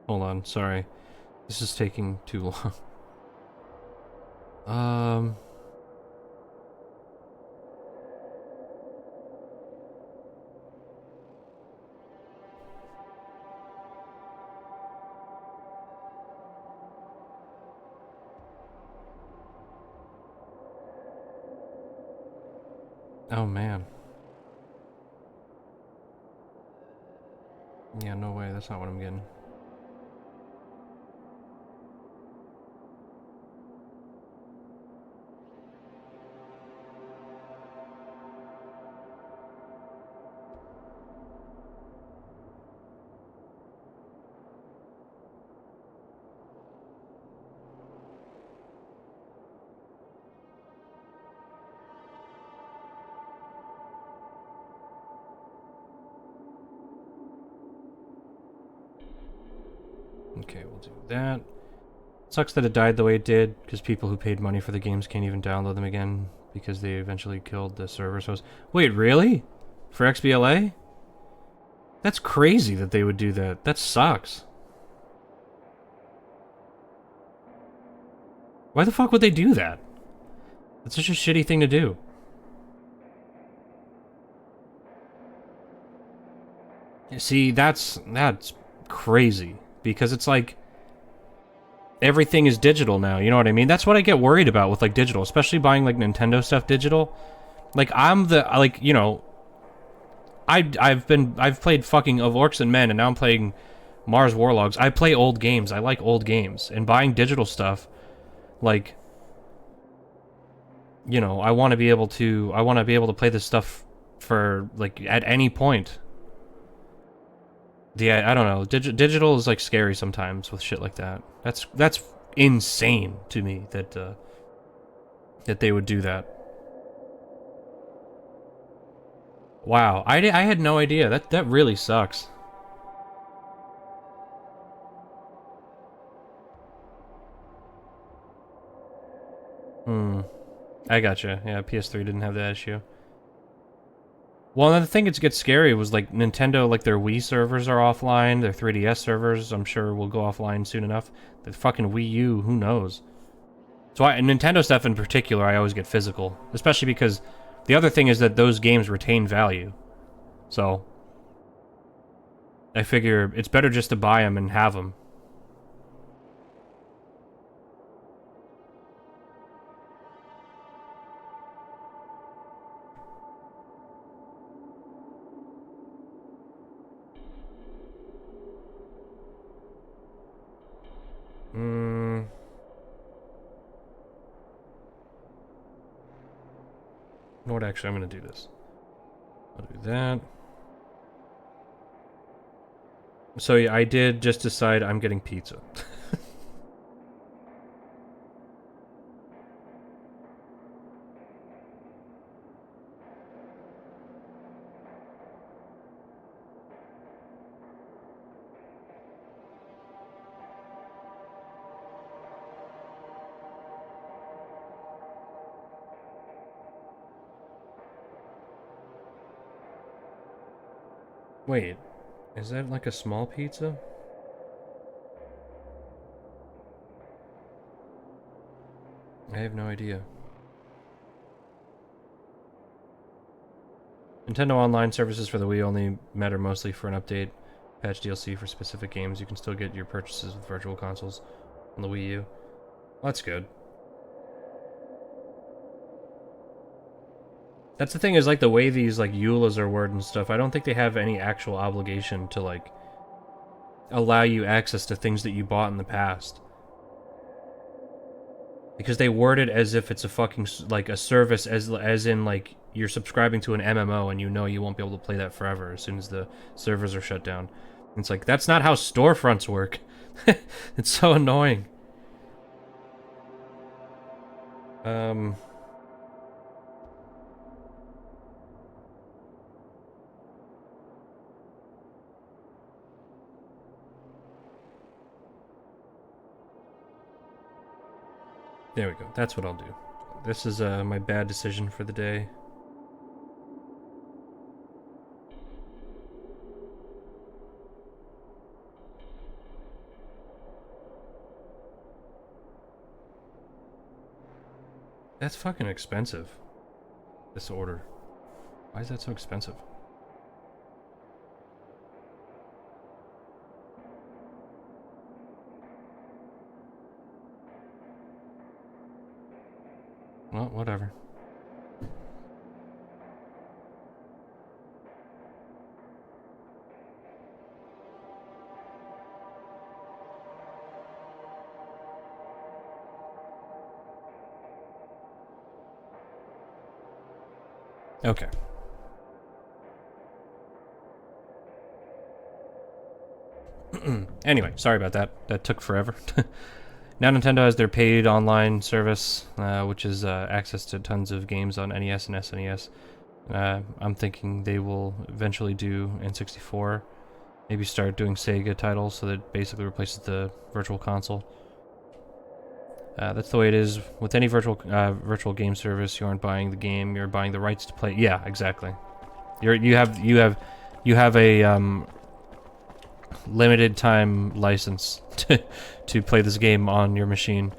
Hold on, sorry. This is taking too long. Oh man. Yeah, no way, that's not what I'm getting. Okay, we'll do that. Sucks that it died the way it did, because people who paid money for the games can't even download them again, because they eventually killed the server host. Wait, really? For XBLA? That's crazy that they would do that. That sucks. Why the fuck would they do that? That's such a shitty thing to do. See, that's crazy, because it's like everything is digital now, you know what I mean? That's what I get worried about with like digital, especially buying like Nintendo stuff digital. Like you know, I've played fucking Of Orcs and Men, and now I'm playing Mars Warlogs. I play old games. I like old games, and buying digital stuff, like, you know, I want to be able to play this stuff for like at any point. Yeah, I don't know. Digital is like scary sometimes with shit like that. That's insane to me that that they would do that. Wow, I had no idea. That really sucks. Hmm. I gotcha. Yeah, PS3 didn't have that issue. Well, and the thing that gets scary was like Nintendo, like their Wii servers are offline, their 3DS servers, I'm sure will go offline soon enough. The fucking Wii U, who knows? So Nintendo stuff in particular, I always get physical, especially because the other thing is that those games retain value. So I figure it's better just to buy them and have them. You know what, actually, I'm going to do this. I'll do that. So yeah, I did just decide I'm getting pizza. Wait, is that like a small pizza? I have no idea. Nintendo Online services for the Wii only matter mostly for an update, patch DLC for specific games. You can still get your purchases with virtual consoles on the Wii U. Well, that's good. That's the thing, is like the way these like EULAs are worded and stuff, I don't think they have any actual obligation to like allow you access to things that you bought in the past. Because they word it as if it's a fucking, like, a service, as in, like, you're subscribing to an MMO and you know you won't be able to play that forever as soon as the servers are shut down. It's like, that's not how storefronts work. It's so annoying. There we go. That's what I'll do. This is my bad decision for the day. That's fucking expensive. This order. Why is that so expensive? Well, whatever. Okay. Anyway, sorry about that. That took forever. Now Nintendo has their paid online service, which is access to tons of games on NES and SNES. I'm thinking they will eventually do N64. Maybe start doing Sega titles, so that it basically replaces the Virtual Console. That's the way it is with any virtual game service. You aren't buying the game; you're buying the rights to play. Yeah, exactly. You have a limited time license to play this game on your machine.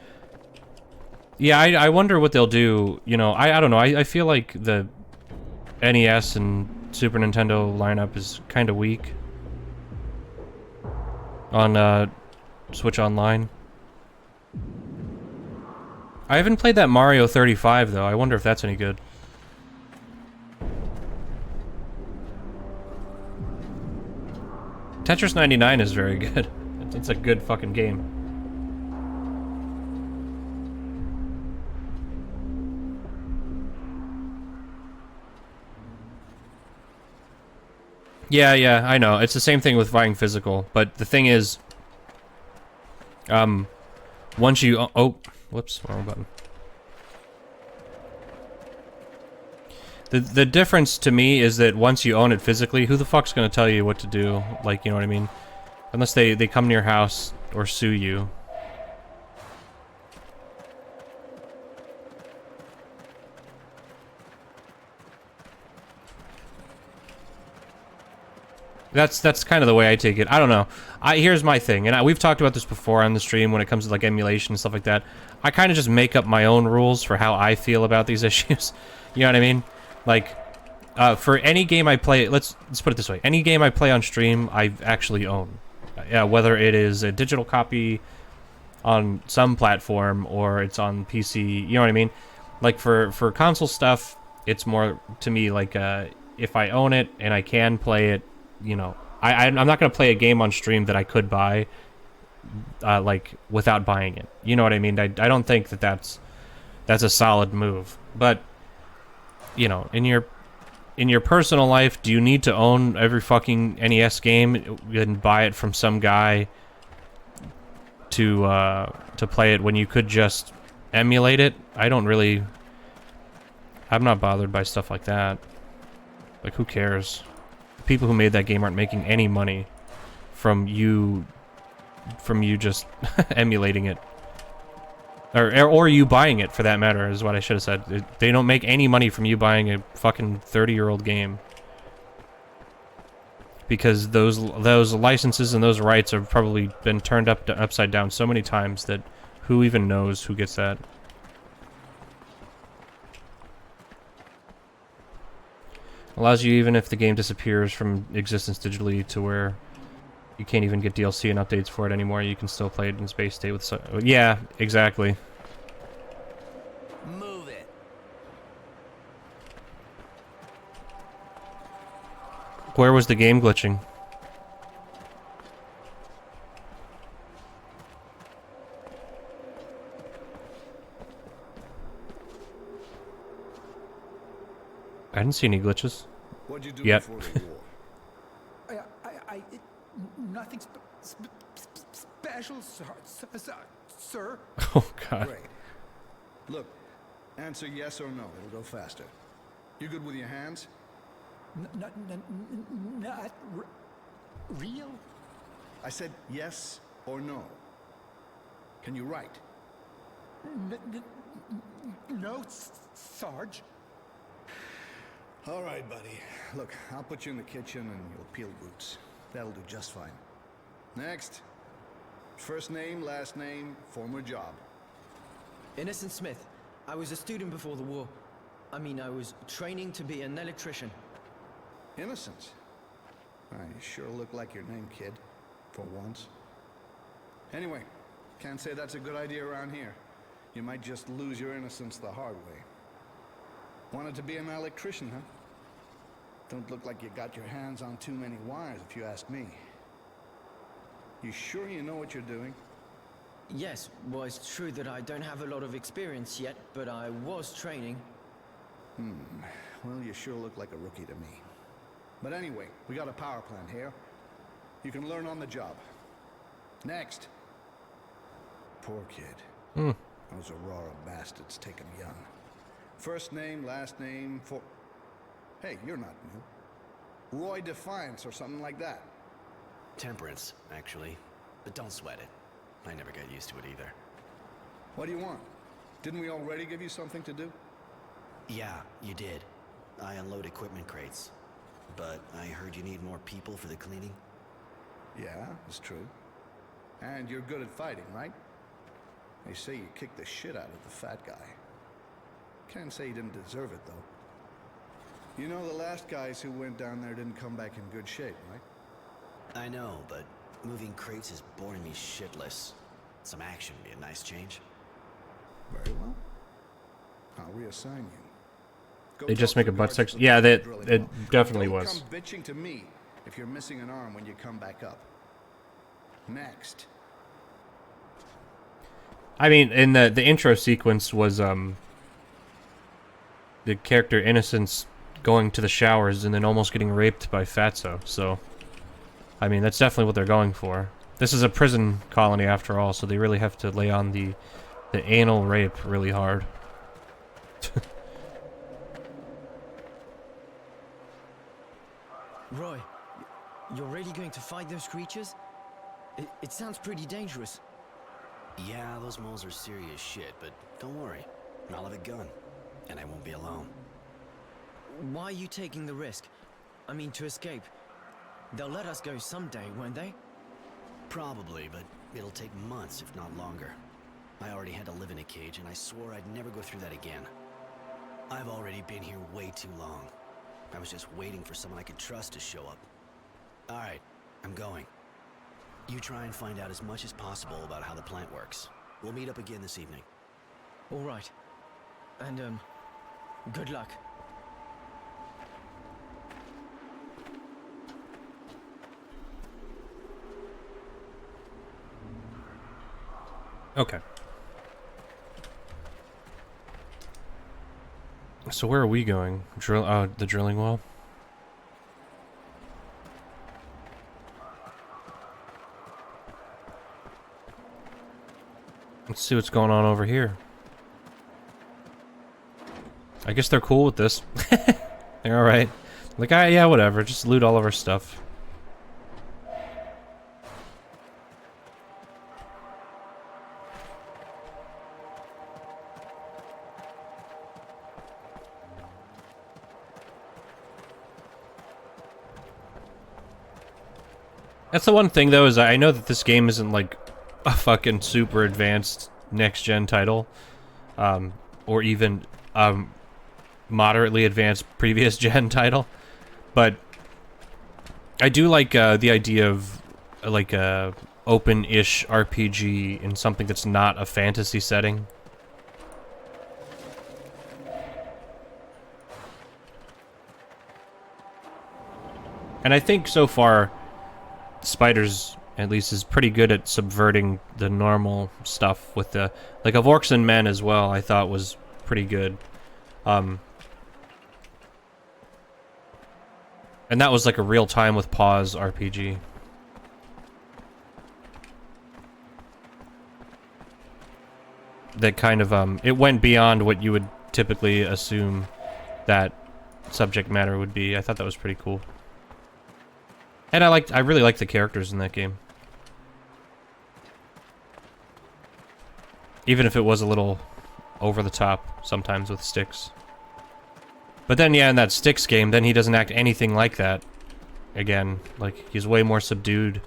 Yeah, I wonder what they'll do. You know, I don't know. I feel like the NES and Super Nintendo lineup is kind of weak on Switch Online. I haven't played that Mario 35 though. I wonder if that's any good. Tetris 99 is very good. It's a good fucking game. Yeah, I know. It's the same thing with buying physical, but the thing is, once you whoops, wrong button. The difference to me is that once you own it physically, who the fuck's gonna tell you what to do? Like, you know what I mean? Unless they come to your house or sue you. That's kind of the way I take it. I don't know. Here's my thing, and we've talked about this before on the stream when it comes to like emulation and stuff like that. I kind of just make up my own rules for how I feel about these issues. You know what I mean? Like, for any game I play, let's put it this way: any game I play on stream, I actually own. Yeah, whether it is a digital copy on some platform or it's on PC. You know what I mean? Like for console stuff, it's more to me like if I own it and I can play it. You know, I'm not going to play a game on stream that I could buy, like, without buying it. You know what I mean? I don't think that that's a solid move. But, you know, in your personal life, do you need to own every fucking NES game and buy it from some guy to play it when you could just emulate it? I'm not bothered by stuff like that. Like, who cares? People who made that game aren't making any money from you just emulating it, or you buying it, for that matter, is what I should have said. They don't make any money from you buying a fucking 30-year-old game, because those licenses and those rights have probably been turned upside down so many times that who even knows who gets that. Allows you, even if the game disappears from existence digitally to where you can't even get DLC and updates for it anymore, you can still play it in space state with yeah, exactly. Move it. Where was the game glitching? I didn't see any glitches. What'd you do yet. before the war? Nothing special, sir. Oh, God. Great. Look, answer yes or no. It'll go faster. You good with your hands? Not real? I said yes or no. Can you write? No, Sarge. All right, buddy. Look, I'll put you in the kitchen and you'll peel roots. That'll do just fine. Next. First name, last name, former job. Innocent Smith. I was a student before the war. I mean, I was training to be an electrician. Innocence? You sure look like your name, kid. For once. Anyway, can't say that's a good idea around here. You might just lose your innocence the hard way. Wanted to be an electrician, huh? Don't look like you got your hands on too many wires, if you ask me. You sure you know what you're doing? Yes, well, it's true that I don't have a lot of experience yet, but I was training. Well, you sure look like a rookie to me. But anyway, we got a power plant here. You can learn on the job. Next. Poor kid. Those Aurora bastards take him young. First name, last name, Hey, you're not new. Roy Defiance or something like that. Temperance, actually. But don't sweat it. I never got used to it either. What do you want? Didn't we already give you something to do? Yeah, you did. I unload equipment crates. But I heard you need more people for the cleaning? Yeah, it's true. And you're good at fighting, right? They say you kicked the shit out of the fat guy. Can't say you didn't deserve it, though. You know the last guys who went down there didn't come back in good shape, right? I know, but moving crates is boring me shitless. Some action would be a nice change. Very well. I'll reassign you. Go They just talk make to a the butt guards section. at the Yeah, top of the that drilling it hall. definitely Don't was. come bitching to me if you're missing an arm when you come back up. Next. I mean, in the intro sequence was the character Innocence going to the showers and then almost getting raped by Fatso. So, I mean, that's definitely what they're going for. This is a prison colony after all, so they really have to lay on the anal rape really hard. Roy, you're really going to fight those creatures? It sounds pretty dangerous. Yeah, those moles are serious shit, but don't worry. I'll have a gun, and I won't be alone. Why are you taking the risk? I mean, to escape. They'll let us go someday, won't they? Probably, but it'll take months, if not longer. I already had to live in a cage, and I swore I'd never go through that again. I've already been here way too long. I was just waiting for someone I could trust to show up. Alright, I'm going. You try and find out as much as possible about how the plant works. We'll meet up again this evening. All right. And, good luck. Okay. So where are we going? The drilling well? Let's see what's going on over here. I guess they're cool with this. They're alright. Like, yeah, whatever. Just loot all of our stuff. That's the one thing, though, is I know that this game isn't, like, a fucking super advanced next-gen title. Or even, moderately advanced previous-gen title. But I do like, the idea of, like, a open-ish RPG in something that's not a fantasy setting. And I think, so far, Spiders, at least, is pretty good at subverting the normal stuff with the... Like, of Orcs and Men as well, I thought was pretty good. And that was like a real-time with pause RPG. That kind of, it went beyond what you would typically assume that subject matter would be. I thought that was pretty cool. And I really liked the characters in that game. Even if it was a little over the top sometimes with Styx. But then, yeah, in that Styx game, then he doesn't act anything like that. Again, like, he's way more subdued.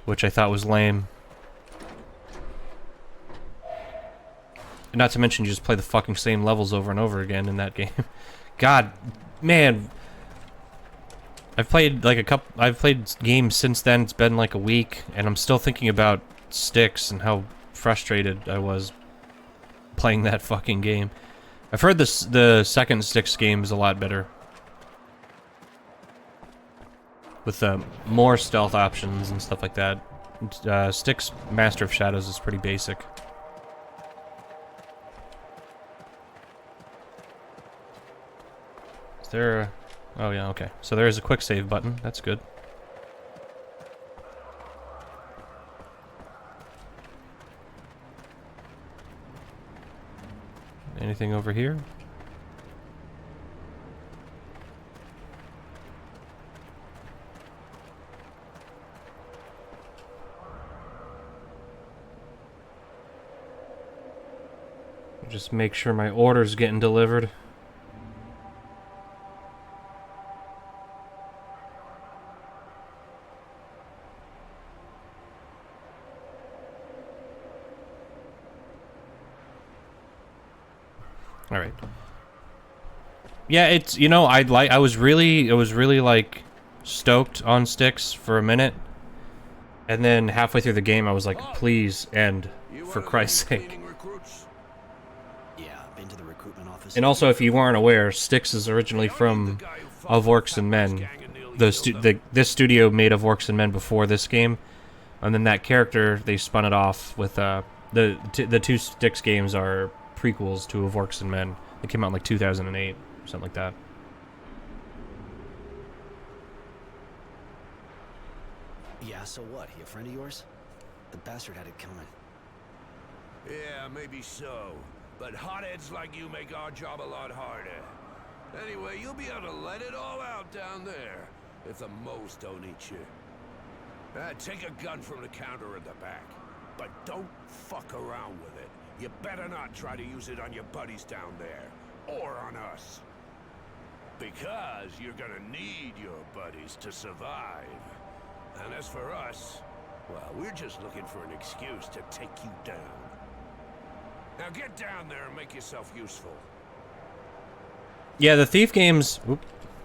Which I thought was lame. And not to mention, you just play the fucking same levels over and over again in that game. God, man... I've played like I've played games since then. It's been like a week, and I'm still thinking about Styx and how frustrated I was playing that fucking game. I've heard the second Styx game is a lot better, with more stealth options and stuff like that. Styx Master of Shadows is pretty basic. Is there a... Oh yeah, okay. So there is a quick save button. That's good. Anything over here? Just make sure my order's getting delivered. All right. Yeah, it's, you know, I was really like stoked on Styx for a minute, and then halfway through the game I was like, please end, for Christ's sake. Yeah, been to the recruitment office. And also, if you weren't aware, Styx is originally from Of Orcs and Men. This studio made Of Orcs and Men before this game, and then that character they spun it off with the two Styx games are prequels to Of Orcs and Men. They came out in like 2008 or something like that. Yeah, so what? He a friend of yours? The bastard had it coming. Yeah, maybe so. But hotheads like you make our job a lot harder. Anyway, you'll be able to let it all out down there, if the moles don't eat you. Take a gun from the counter at the back, but don't fuck around with it. You better not try to use it on your buddies down there, or on us. Because you're gonna need your buddies to survive. And as for us, well, we're just looking for an excuse to take you down. Now get down there and make yourself useful. Yeah, the Thief games... Oop,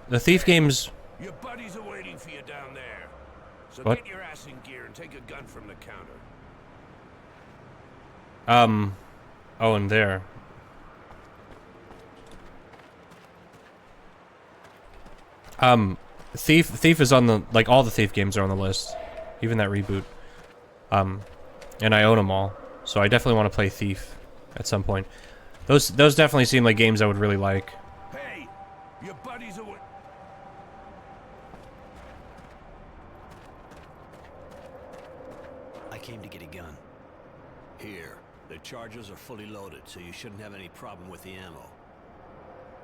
the Thief games... Your buddies are waiting for you down there. So What? get your ass in gear and take a gun from the counter. Oh, and there. Thief is on the... Like, all the Thief games are on the list. Even that reboot. And I own them all. So I definitely want to play Thief at some point. Those definitely seem like games I would really like. Hey, your buddies are... I came to get a gun. Here, the charges are fully loaded, so you shouldn't have any problem with the ammo.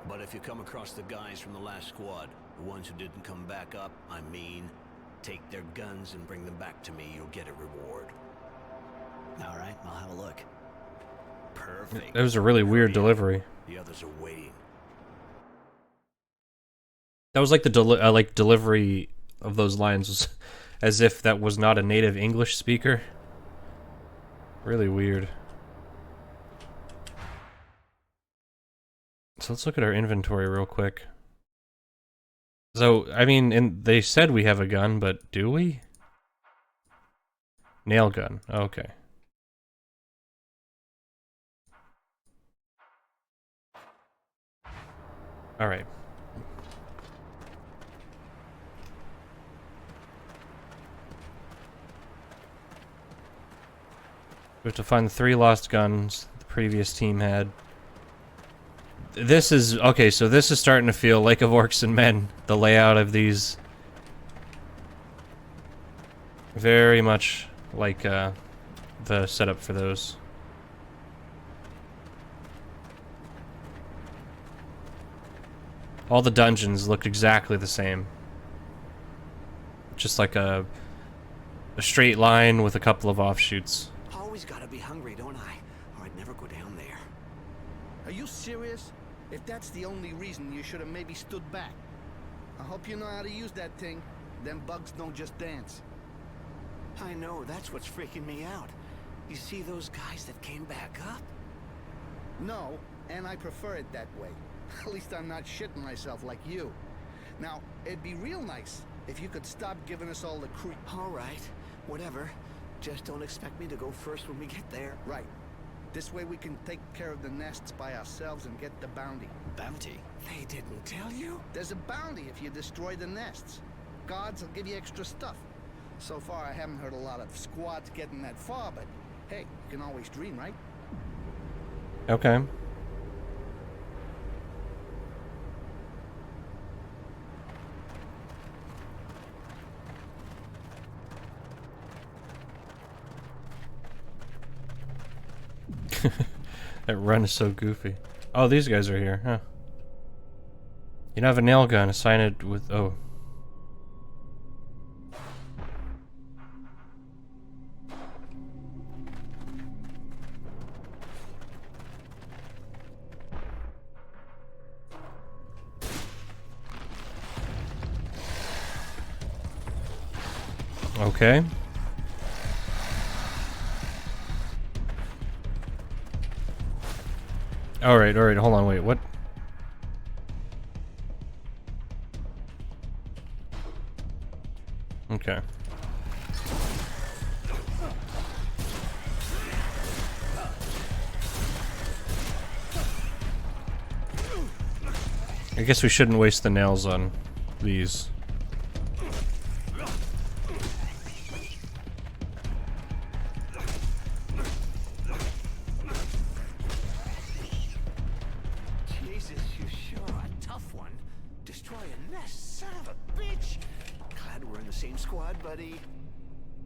But if you come across the guys from the last squad, the ones who didn't come back up, I mean, take their guns and bring them back to me, you'll get a reward. Alright, I'll have a look. Perfect. That was a really weird delivery. The others are waiting. That was like the delivery of those lines was as if that was not a native English speaker. Really weird. So let's look at our inventory real quick. So, I mean, they said we have a gun, but do we? Nail gun. Okay. Alright. We have to find the 3 lost guns the previous team had. This is... Okay, so this is starting to feel Lake of Orcs and Men. The layout of these. Very much like the setup for those. All the dungeons looked exactly the same. Just like a straight line with a couple of offshoots. Always gotta be hungry, don't I? Or I'd never go down there. Are you serious? If that's the only reason, you should have maybe stood back. I hope you know how to use that thing. Them bugs don't just dance. I know, that's what's freaking me out. You see those guys that came back up? No, and I prefer it that way. At least I'm not shitting myself like you. Now, it'd be real nice if you could stop giving us all the creep. All right, whatever. Just don't expect me to go first when we get there. Right. This way we can take care of the nests by ourselves and get the bounty. Bounty? They didn't tell you? There's a bounty if you destroy the nests. Guards will give you extra stuff. So far, I haven't heard a lot of squads getting that far, but hey, you can always dream, right? Okay. That run is so goofy. Oh, these guys are here, huh? You don't have a nail gun. Assign it with... Oh. Okay. Alright, hold on, wait, what? Okay. I guess we shouldn't waste the nails on these.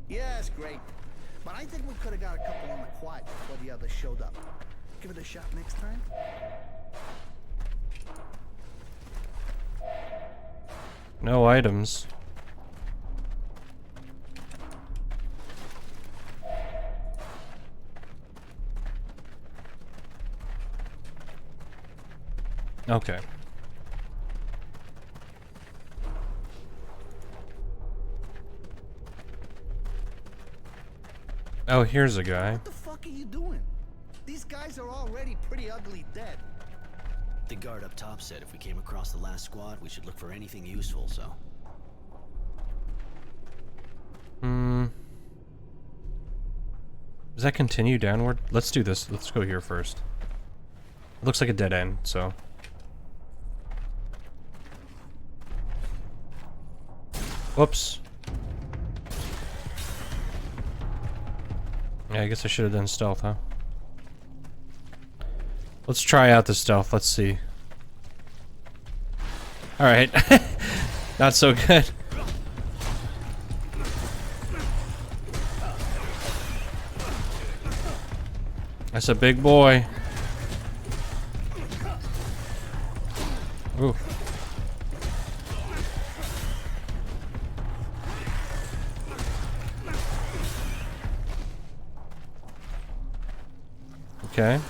Yes, great. But I think we could have got a couple on the quiet before the others showed up. Give it a shot next time. No items. Okay. Oh, here's a guy. What the fuck are you doing? These guys are already pretty ugly dead. The guard up top said if we came across the last squad, we should look for anything useful, so... Does that continue downward? Let's do this. Let's go here first. It looks like a dead end, so... Whoops. Yeah, I guess I should have done stealth, huh? Let's try out the stealth. Let's see. Alright. Not so good. That's a big boy. Ooh. Okay.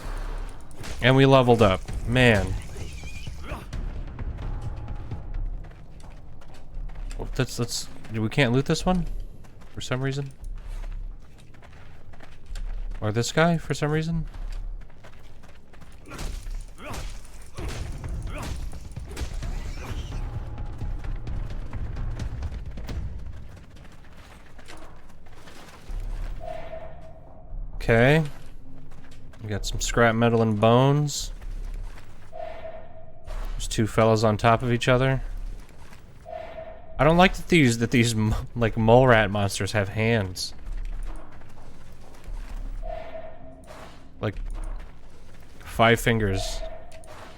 And we leveled up. Man. Oh, let's we can't loot this one for some reason. Or this guy for some reason. Okay. We got some scrap metal and bones. There's two fellas on top of each other. I don't like that these like mole rat monsters have hands. Like 5 fingers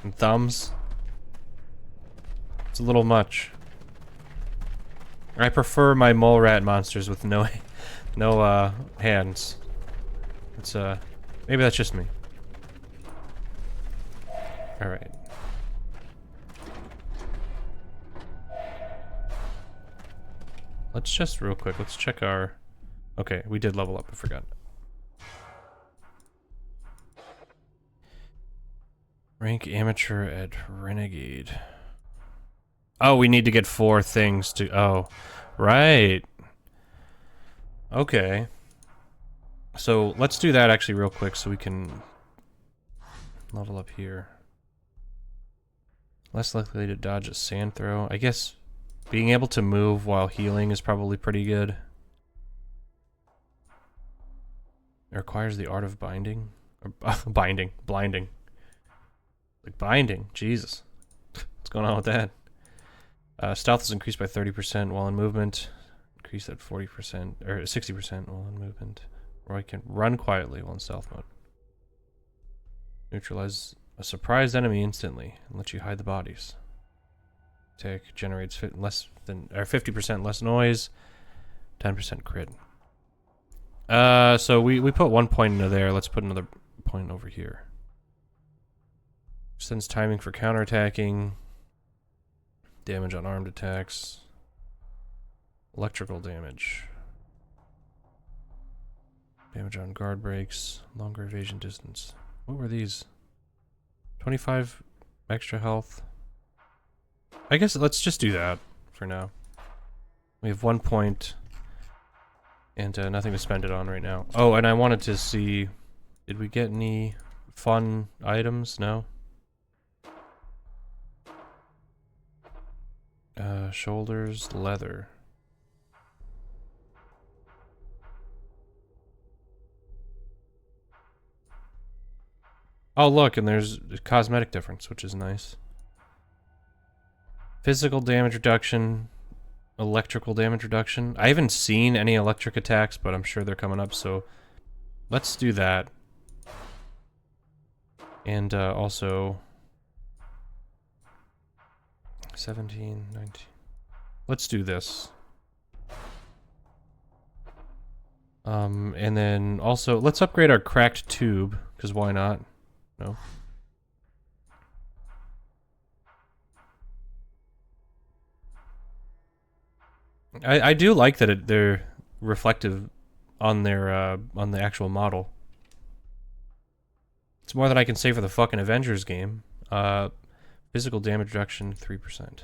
and thumbs. It's a little much. I prefer my mole rat monsters with no hands. It's maybe that's just me. All right. Let's just real quick. Let's check our. Okay, we did level up. I forgot. Rank amateur at renegade. Oh, we need to get 4 things to. Oh, right. Okay. So let's do that actually real quick so we can level up here. Less likely to dodge a sand throw. I guess being able to move while healing is probably pretty good. It requires the art of binding. Or blinding. Like binding. Jesus. What's going on with that? Stealth is increased by 30% while in movement. Increased at 40% or 60% while in movement. Or I can run quietly while in stealth mode. Neutralize a surprised enemy instantly and let you hide the bodies. Attack generates 50% less noise, 10% crit. So we put 1 point into there. Let's put another point over here. Extends timing for counterattacking. Damage on armed attacks. Electrical damage. Damage on guard breaks. Longer evasion distance. What were these? 25 extra health. I guess let's just do that for now. We have 1 point. And nothing to spend it on right now. Oh, and I wanted to see... Did we get any fun items? No? Shoulders, leather. Oh, look, and there's a cosmetic difference, which is nice. Physical damage reduction, electrical damage reduction. I haven't seen any electric attacks, but I'm sure they're coming up, so let's do that. And also 17, 19. Let's do this. And then also let's upgrade our cracked tube, because why not? No. I do like that they're reflective on their on the actual model. It's more than I can say for the fucking Avengers game. Physical damage reduction 3%.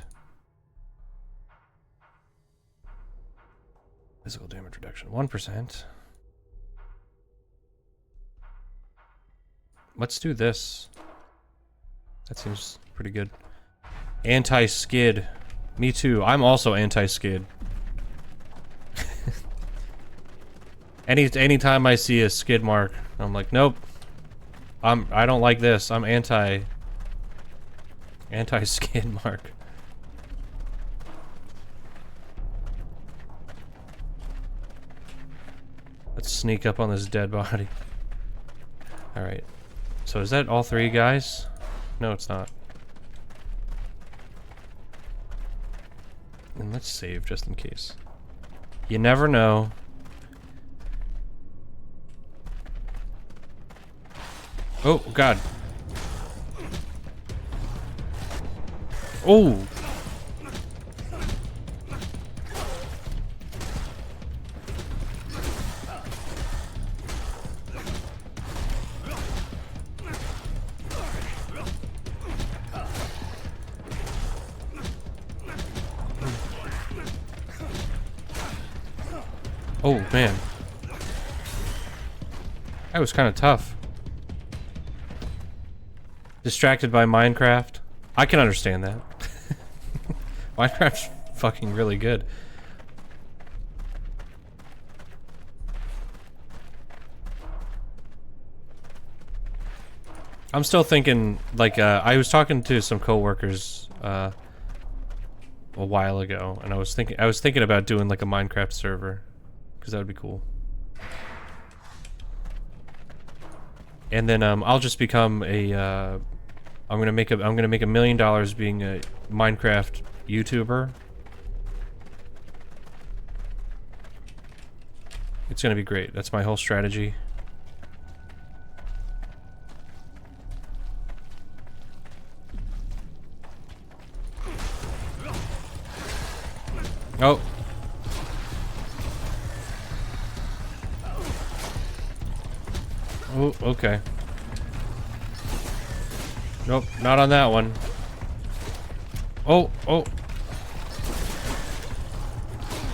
Physical damage reduction 1%. Let's do this. That seems pretty good. Anti-skid. Me too. I'm also anti-skid. Anytime I see a skid mark, I'm like, nope. I don't like this. I'm anti-skid mark. Let's sneak up on this dead body. Alright. So is that all three guys? No, it's not. And let's save just in case. You never know. Oh, God. Oh! Oh, man. That was kind of tough. Distracted by Minecraft. I can understand that. Minecraft's fucking really good. I'm still thinking, like, I was talking to some coworkers a while ago, and I was thinking about doing like a Minecraft server, because that would be cool. And then I'll just become a I'm gonna make $1 million being a Minecraft YouTuber. It's gonna be great. That's my whole strategy. Oh. Oh, okay. Nope, not on that one. Oh, oh.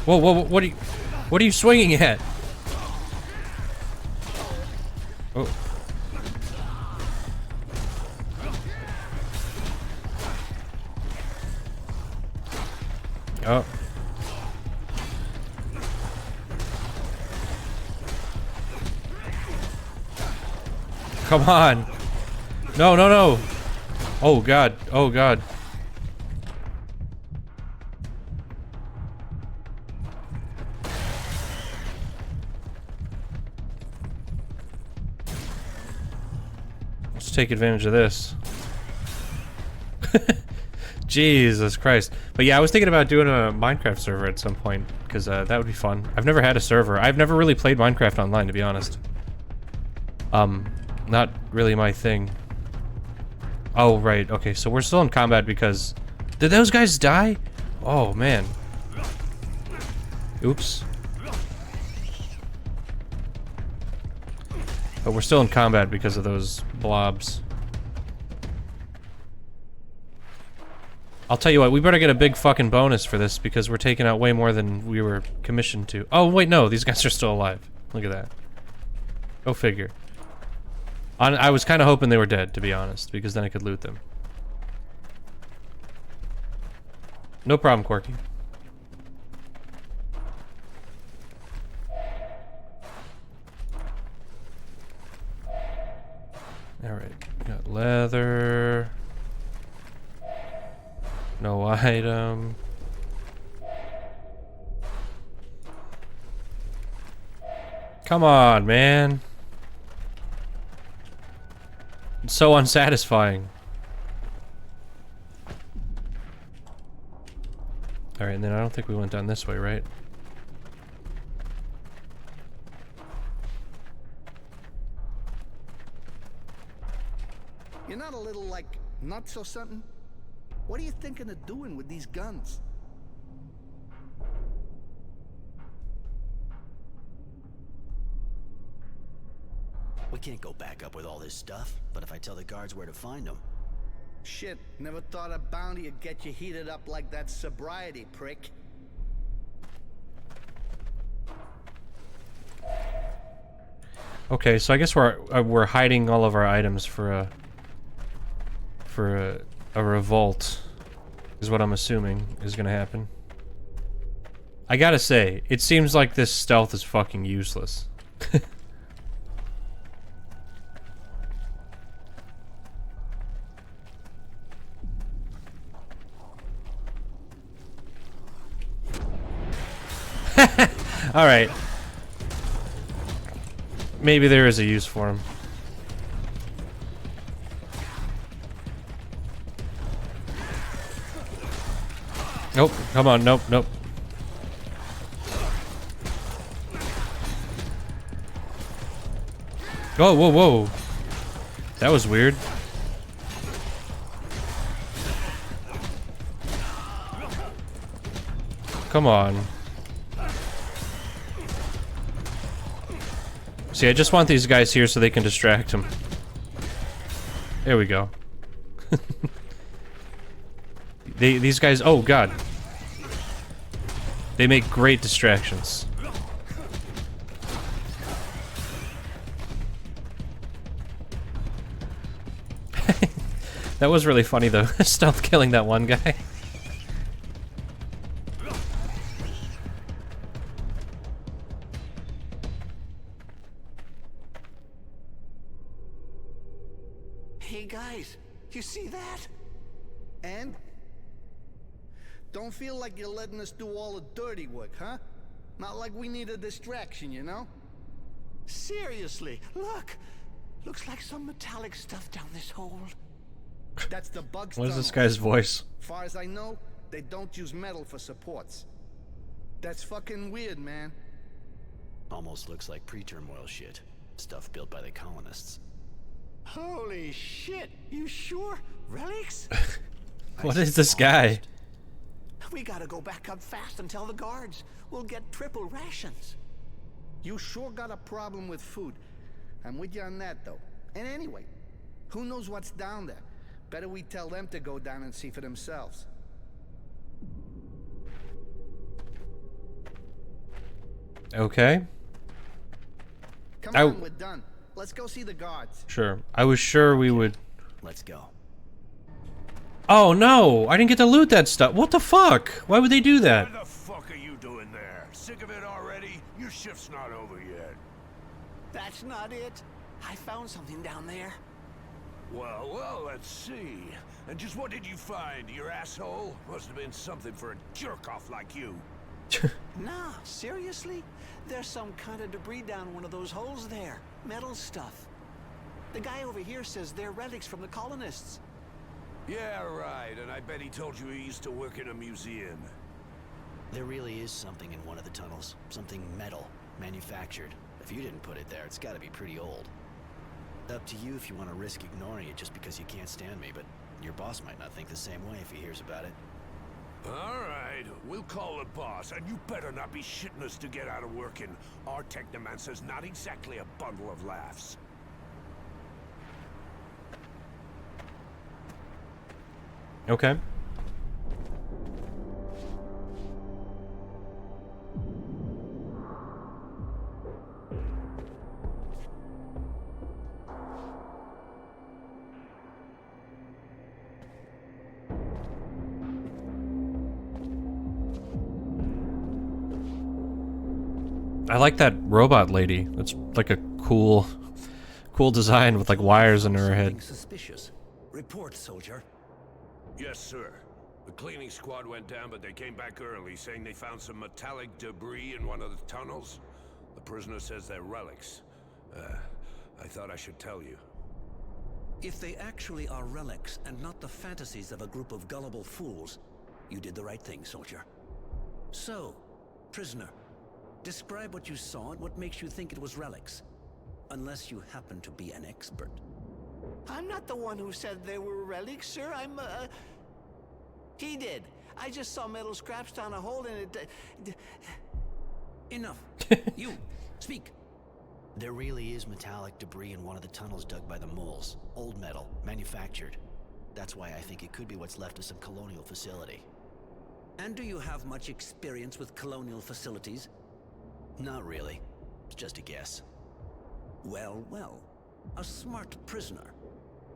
Whoa, whoa, what are you swinging at? Oh. Oh. Come on. No, no, no. Oh, God. Oh, God. Let's take advantage of this. Jesus Christ. But yeah, I was thinking about doing a Minecraft server at some point, because that would be fun. I've never had a server. I've never really played Minecraft online, to be honest. Not really my thing. Oh, right. Okay, so we're still in combat because... Did those guys die? Oh, man. Oops. But we're still in combat because of those blobs. I'll tell you what, we better get a big fucking bonus for this because we're taking out way more than we were commissioned to. Oh, wait, no, these guys are still alive. Look at that. Go figure. I was kind of hoping they were dead, to be honest, because then I could loot them. No problem, Corky. Alright, got leather. No item. Come on, man. It's so unsatisfying. Alright, and then I don't think we went down this way, right? You're not a little, like, nuts or something? What are you thinking of doing with these guns? We can't go back up with all this stuff, but if I tell the guards where to find them... Shit, never thought a bounty would get you heated up like that sobriety prick. Okay, so I guess we're hiding all of our items for a revolt, is what I'm assuming is gonna happen. I gotta say, it seems like this stealth is fucking useless. Alright. Maybe there is a use for him. Nope, come on, nope, nope. Oh, whoa, whoa. That was weird. Come on. See, I just want these guys here so they can distract him. There we go. These guys, oh god. They make great distractions. That was really funny though, stealth killing that one guy. Hey guys, you see that? And? Don't feel like you're letting us do all the dirty work, huh? Not like we need a distraction, you know? Seriously, look! Looks like some metallic stuff down this hole. That's the bug's What is this tunnel. guy's voice? Far as I know, they don't use metal for supports. That's fucking weird, man. Almost looks like pre-turmoil shit. Stuff built by the colonists. Holy shit! You sure? Relics? What is this guy? We gotta go back up fast and tell the guards. We'll get triple rations. You sure got a problem with food. I'm with you on that, though. And anyway, who knows what's down there? Better we tell them to go down and see for themselves. Okay. Come on, we're done. Let's go see the guards. Sure. I was sure we would... Let's go. Oh no! I didn't get to loot that stuff. What the fuck? Why would they do that? What the fuck are you doing there? Sick of it already? Your shift's not over yet. That's not it. I found something down there. Well, let's see. And just what did you find, your asshole? Must have been something for a jerk-off like you. Nah, seriously? There's some kind of debris down one of those holes there. Metal stuff. The guy over here says they're relics from the colonists. Yeah, right, and I bet he told you he used to work in a museum. There really is something in one of the tunnels. Something metal, manufactured. If you didn't put it there, it's gotta be pretty old. Up to you if you want to risk ignoring it just because you can't stand me, but your boss might not think the same way if he hears about it. Alright, we'll call the boss, and you better not be shitting us to get out of working. Our technomancer's not exactly a bundle of laughs. Okay. I like that robot lady. It's like a cool design with like wires in her head. Suspicious. Report, soldier. Yes, sir. The cleaning squad went down, but they came back early, saying they found some metallic debris in one of the tunnels. The prisoner says they're relics. I thought I should tell you. If they actually are relics and not the fantasies of a group of gullible fools, you did the right thing, soldier. So, prisoner, describe what you saw and what makes you think it was relics. Unless you happen to be an expert. I'm not the one who said they were relics, sir. He did. I just saw metal scraps down a hole in it. Enough. You, speak. There really is metallic debris in one of the tunnels dug by the moles. Old metal, manufactured. That's why I think it could be what's left of some colonial facility. And do you have much experience with colonial facilities? Not really. It's just a guess. Well, well. A smart prisoner.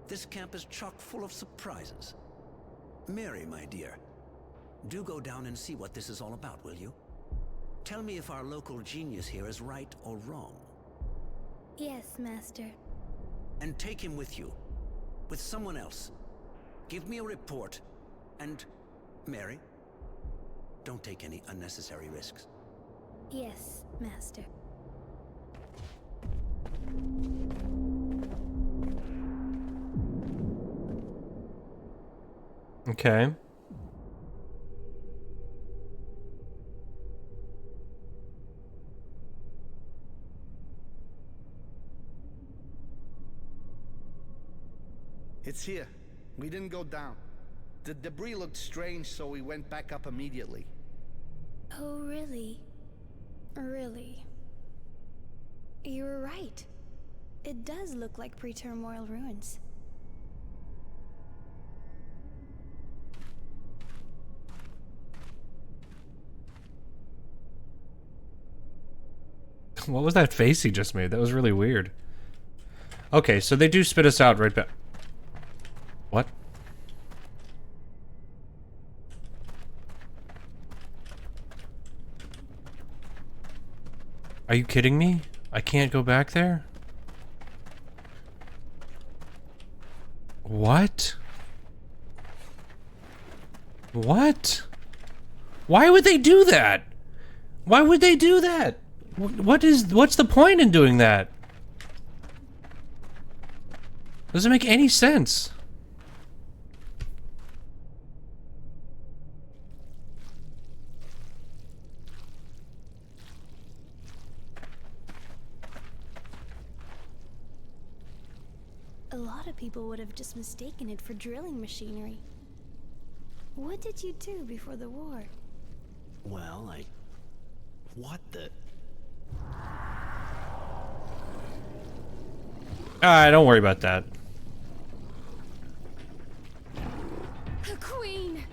This camp is chock full of surprises. Mary, my dear, do go down and see what this is all about, will you? Tell me if our local genius here is right or wrong. Yes, Master. And take him with you. With someone else. Give me a report. And, Mary, don't take any unnecessary risks. Yes, Master. Okay. It's here. We didn't go down. The debris looked strange, so we went back up immediately. Oh, really? Really? You were right. It does look like pre-turmoil ruins. What was that face he just made? That was really weird. Okay, so they do spit us out right back. What? Are you kidding me? I can't go back there? What? What? Why would they do that? Why would they do that? What's the point in doing that? Doesn't make any sense. A lot of people would have just mistaken it for drilling machinery. What did you do before the war? Well, what the... Don't worry about that. Queen!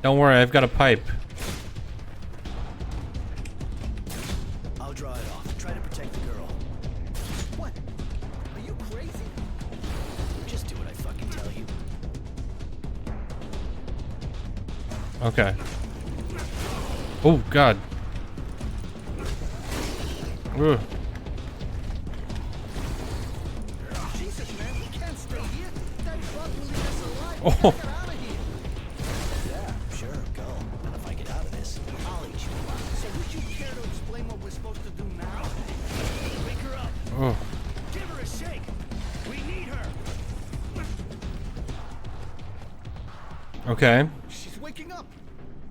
Don't worry, I've got a pipe. I'll draw it off. Try to protect the girl. What? Are you crazy? Just do what I fucking tell you. Okay. Oh, God. Ugh. Jesus, man, we can't stay here. That bug will leave us alive. Oh. Get out of here. Yeah, sure, go. And if I get out of this, I'll eat you alive. So would you care to explain what we're supposed to do now? Wake her up. Oh. Give her a shake. We need her. Okay. She's waking up.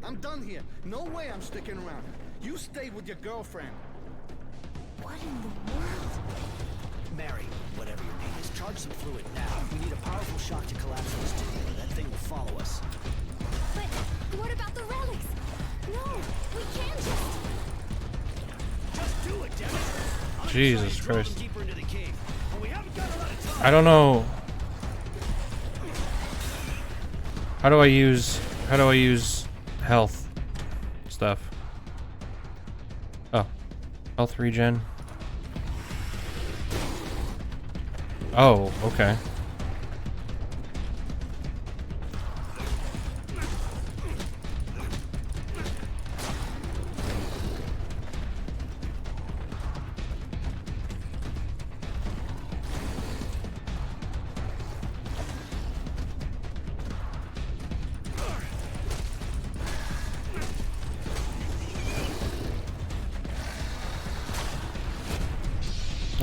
I'm done here. No way I'm sticking around. You stay with your girlfriend. What in the world? Mary, whatever your name is, charge some fluid now. We need a powerful shock to collapse this tube, or that thing will follow us. But what about the relics? No, we can't just... Just do it, damn it. Jesus Christ. Deeper into the cave. But we haven't got a lot of time. I don't know. How do I use health stuff? Oh. Health regen. Oh, okay.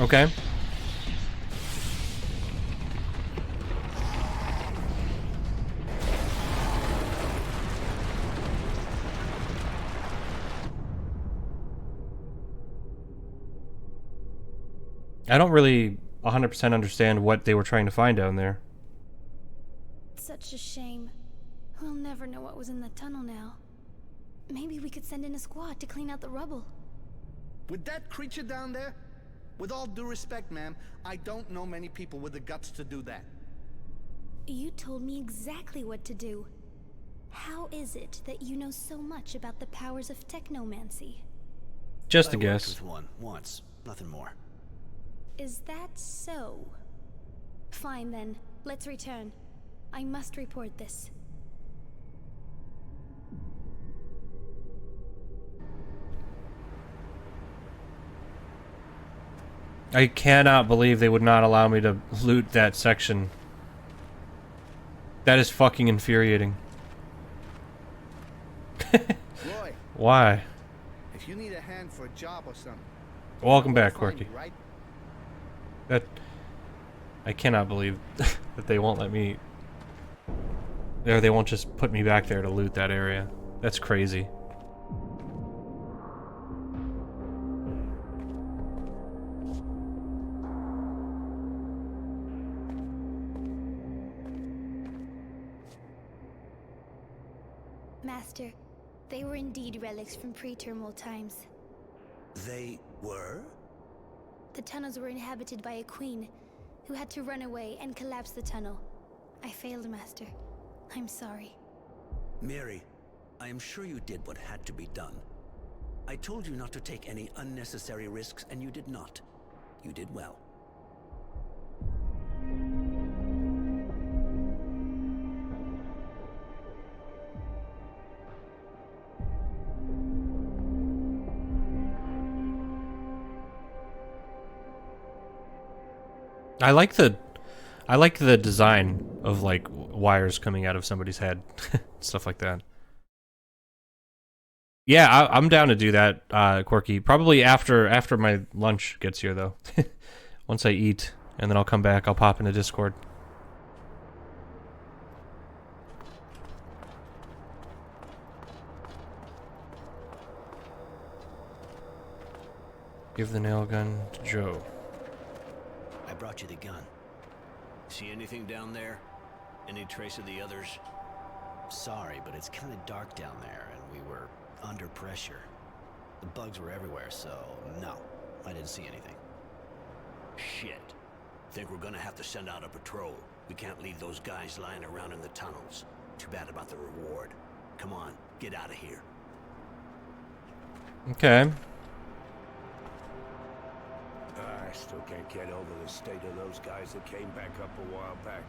Okay. I don't really 100% understand what they were trying to find down there. Such a shame. We'll never know what was in the tunnel now. Maybe we could send in a squad to clean out the rubble. With that creature down there? With all due respect, ma'am, I don't know many people with the guts to do that. You told me exactly what to do. How is it that you know so much about the powers of technomancy? Just a I worked guess. with one once, nothing more. Is that so? Fine then, let's return. I must report this. I cannot believe they would not allow me to loot that section. That is fucking infuriating. Roy, Why? if you need a hand for a job or something. Welcome back, I'll find Corky. you, right? That I cannot believe that they won't let me. Or they won't just put me back there to loot that area. That's crazy. Master, they were indeed relics from pre-terminal times. They were? The tunnels were inhabited by a queen who had to run away and collapse the tunnel. I failed, Master. I'm sorry. Mary, I am sure you did what had to be done. I told you not to take any unnecessary risks, and you did not. You did well. I like the design of like wires coming out of somebody's head, stuff like that. Yeah, I'm down to do that, Corky. Probably after my lunch gets here, though. Once I eat, and then I'll come back. I'll pop into Discord. Give the nail gun to Joe. I brought you the gun. See anything down there? Any trace of the others? Sorry, but it's kind of dark down there, and we were under pressure. The bugs were everywhere, so no, I didn't see anything. Shit. Think we're gonna have to send out a patrol. We can't leave those guys lying around in the tunnels. Too bad about the reward. Come on, get out of here. Okay. I still can't get over the state of those guys that came back up a while back.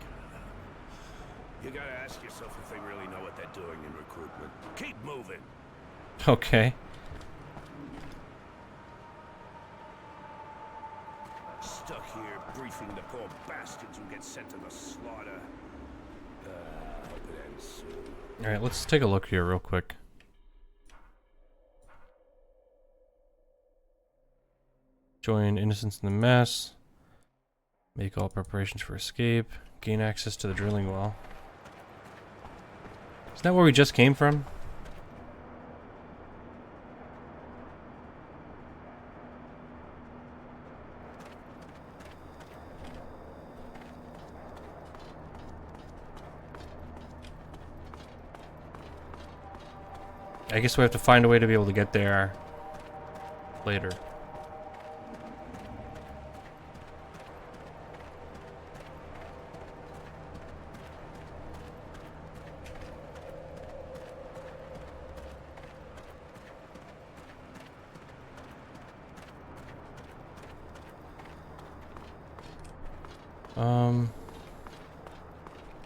You gotta ask yourself if they really know what they're doing in recruitment. Keep moving. Okay. Stuck here briefing the poor bastards who get sent to the slaughter. Hope it ends soon. All right, let's take a look here real quick. Join innocents in the mess. Make all preparations for escape. Gain access to the drilling well. Isn't that where we just came from? I guess we have to find a way to be able to get there later.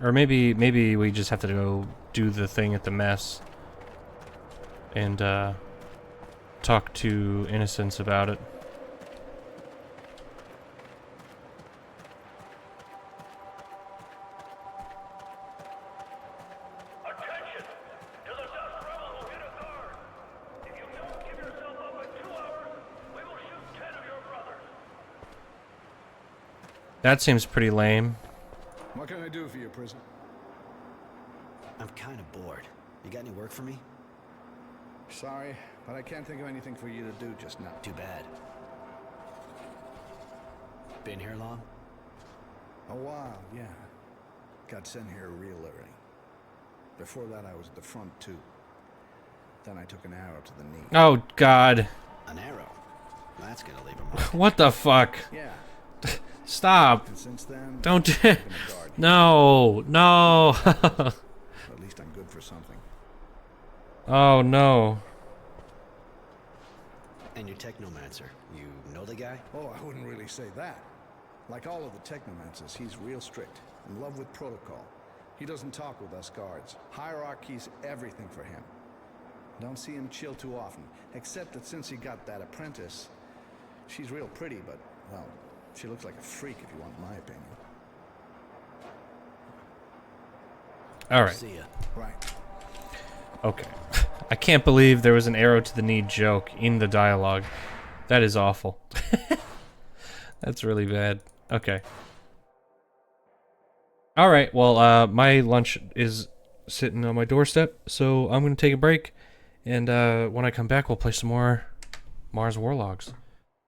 Or maybe we just have to go do the thing at the mess and talk to innocents about it. Attention! To the dust rebel who hit a guard! If you don't give yourself up in 2 hours, we will shoot 10 of your brothers! That seems pretty lame. What can I do for you, prison? I'm kind of bored. You got any work for me? Sorry, but I can't think of anything for you to do just now. Too bad. Been here long? A while, yeah. Got sent here real early. Before that, I was at the front, too. Then I took an arrow to the knee. Oh, God. An arrow? That's gonna leave him mark. What the fuck? Yeah. Stop. And since then, Don't. I've been a guard. No. No. At least I'm good for something. Oh, no. And your technomancer, you know the guy? Oh, I wouldn't really say that. Like all of the technomancers, he's real strict, in love with protocol. He doesn't talk with us guards. Hierarchy's everything for him. Don't see him chill too often, except that since he got that apprentice, she's real pretty, but, well, she looks like a freak if you want my opinion. All right. See ya. Right. Okay. I can't believe there was an arrow to the knee joke in the dialogue. That is awful. That's really bad. Okay. All right. Well, my lunch is sitting on my doorstep, so I'm going to take a break. And when I come back, we'll play some more Mars Warlogs.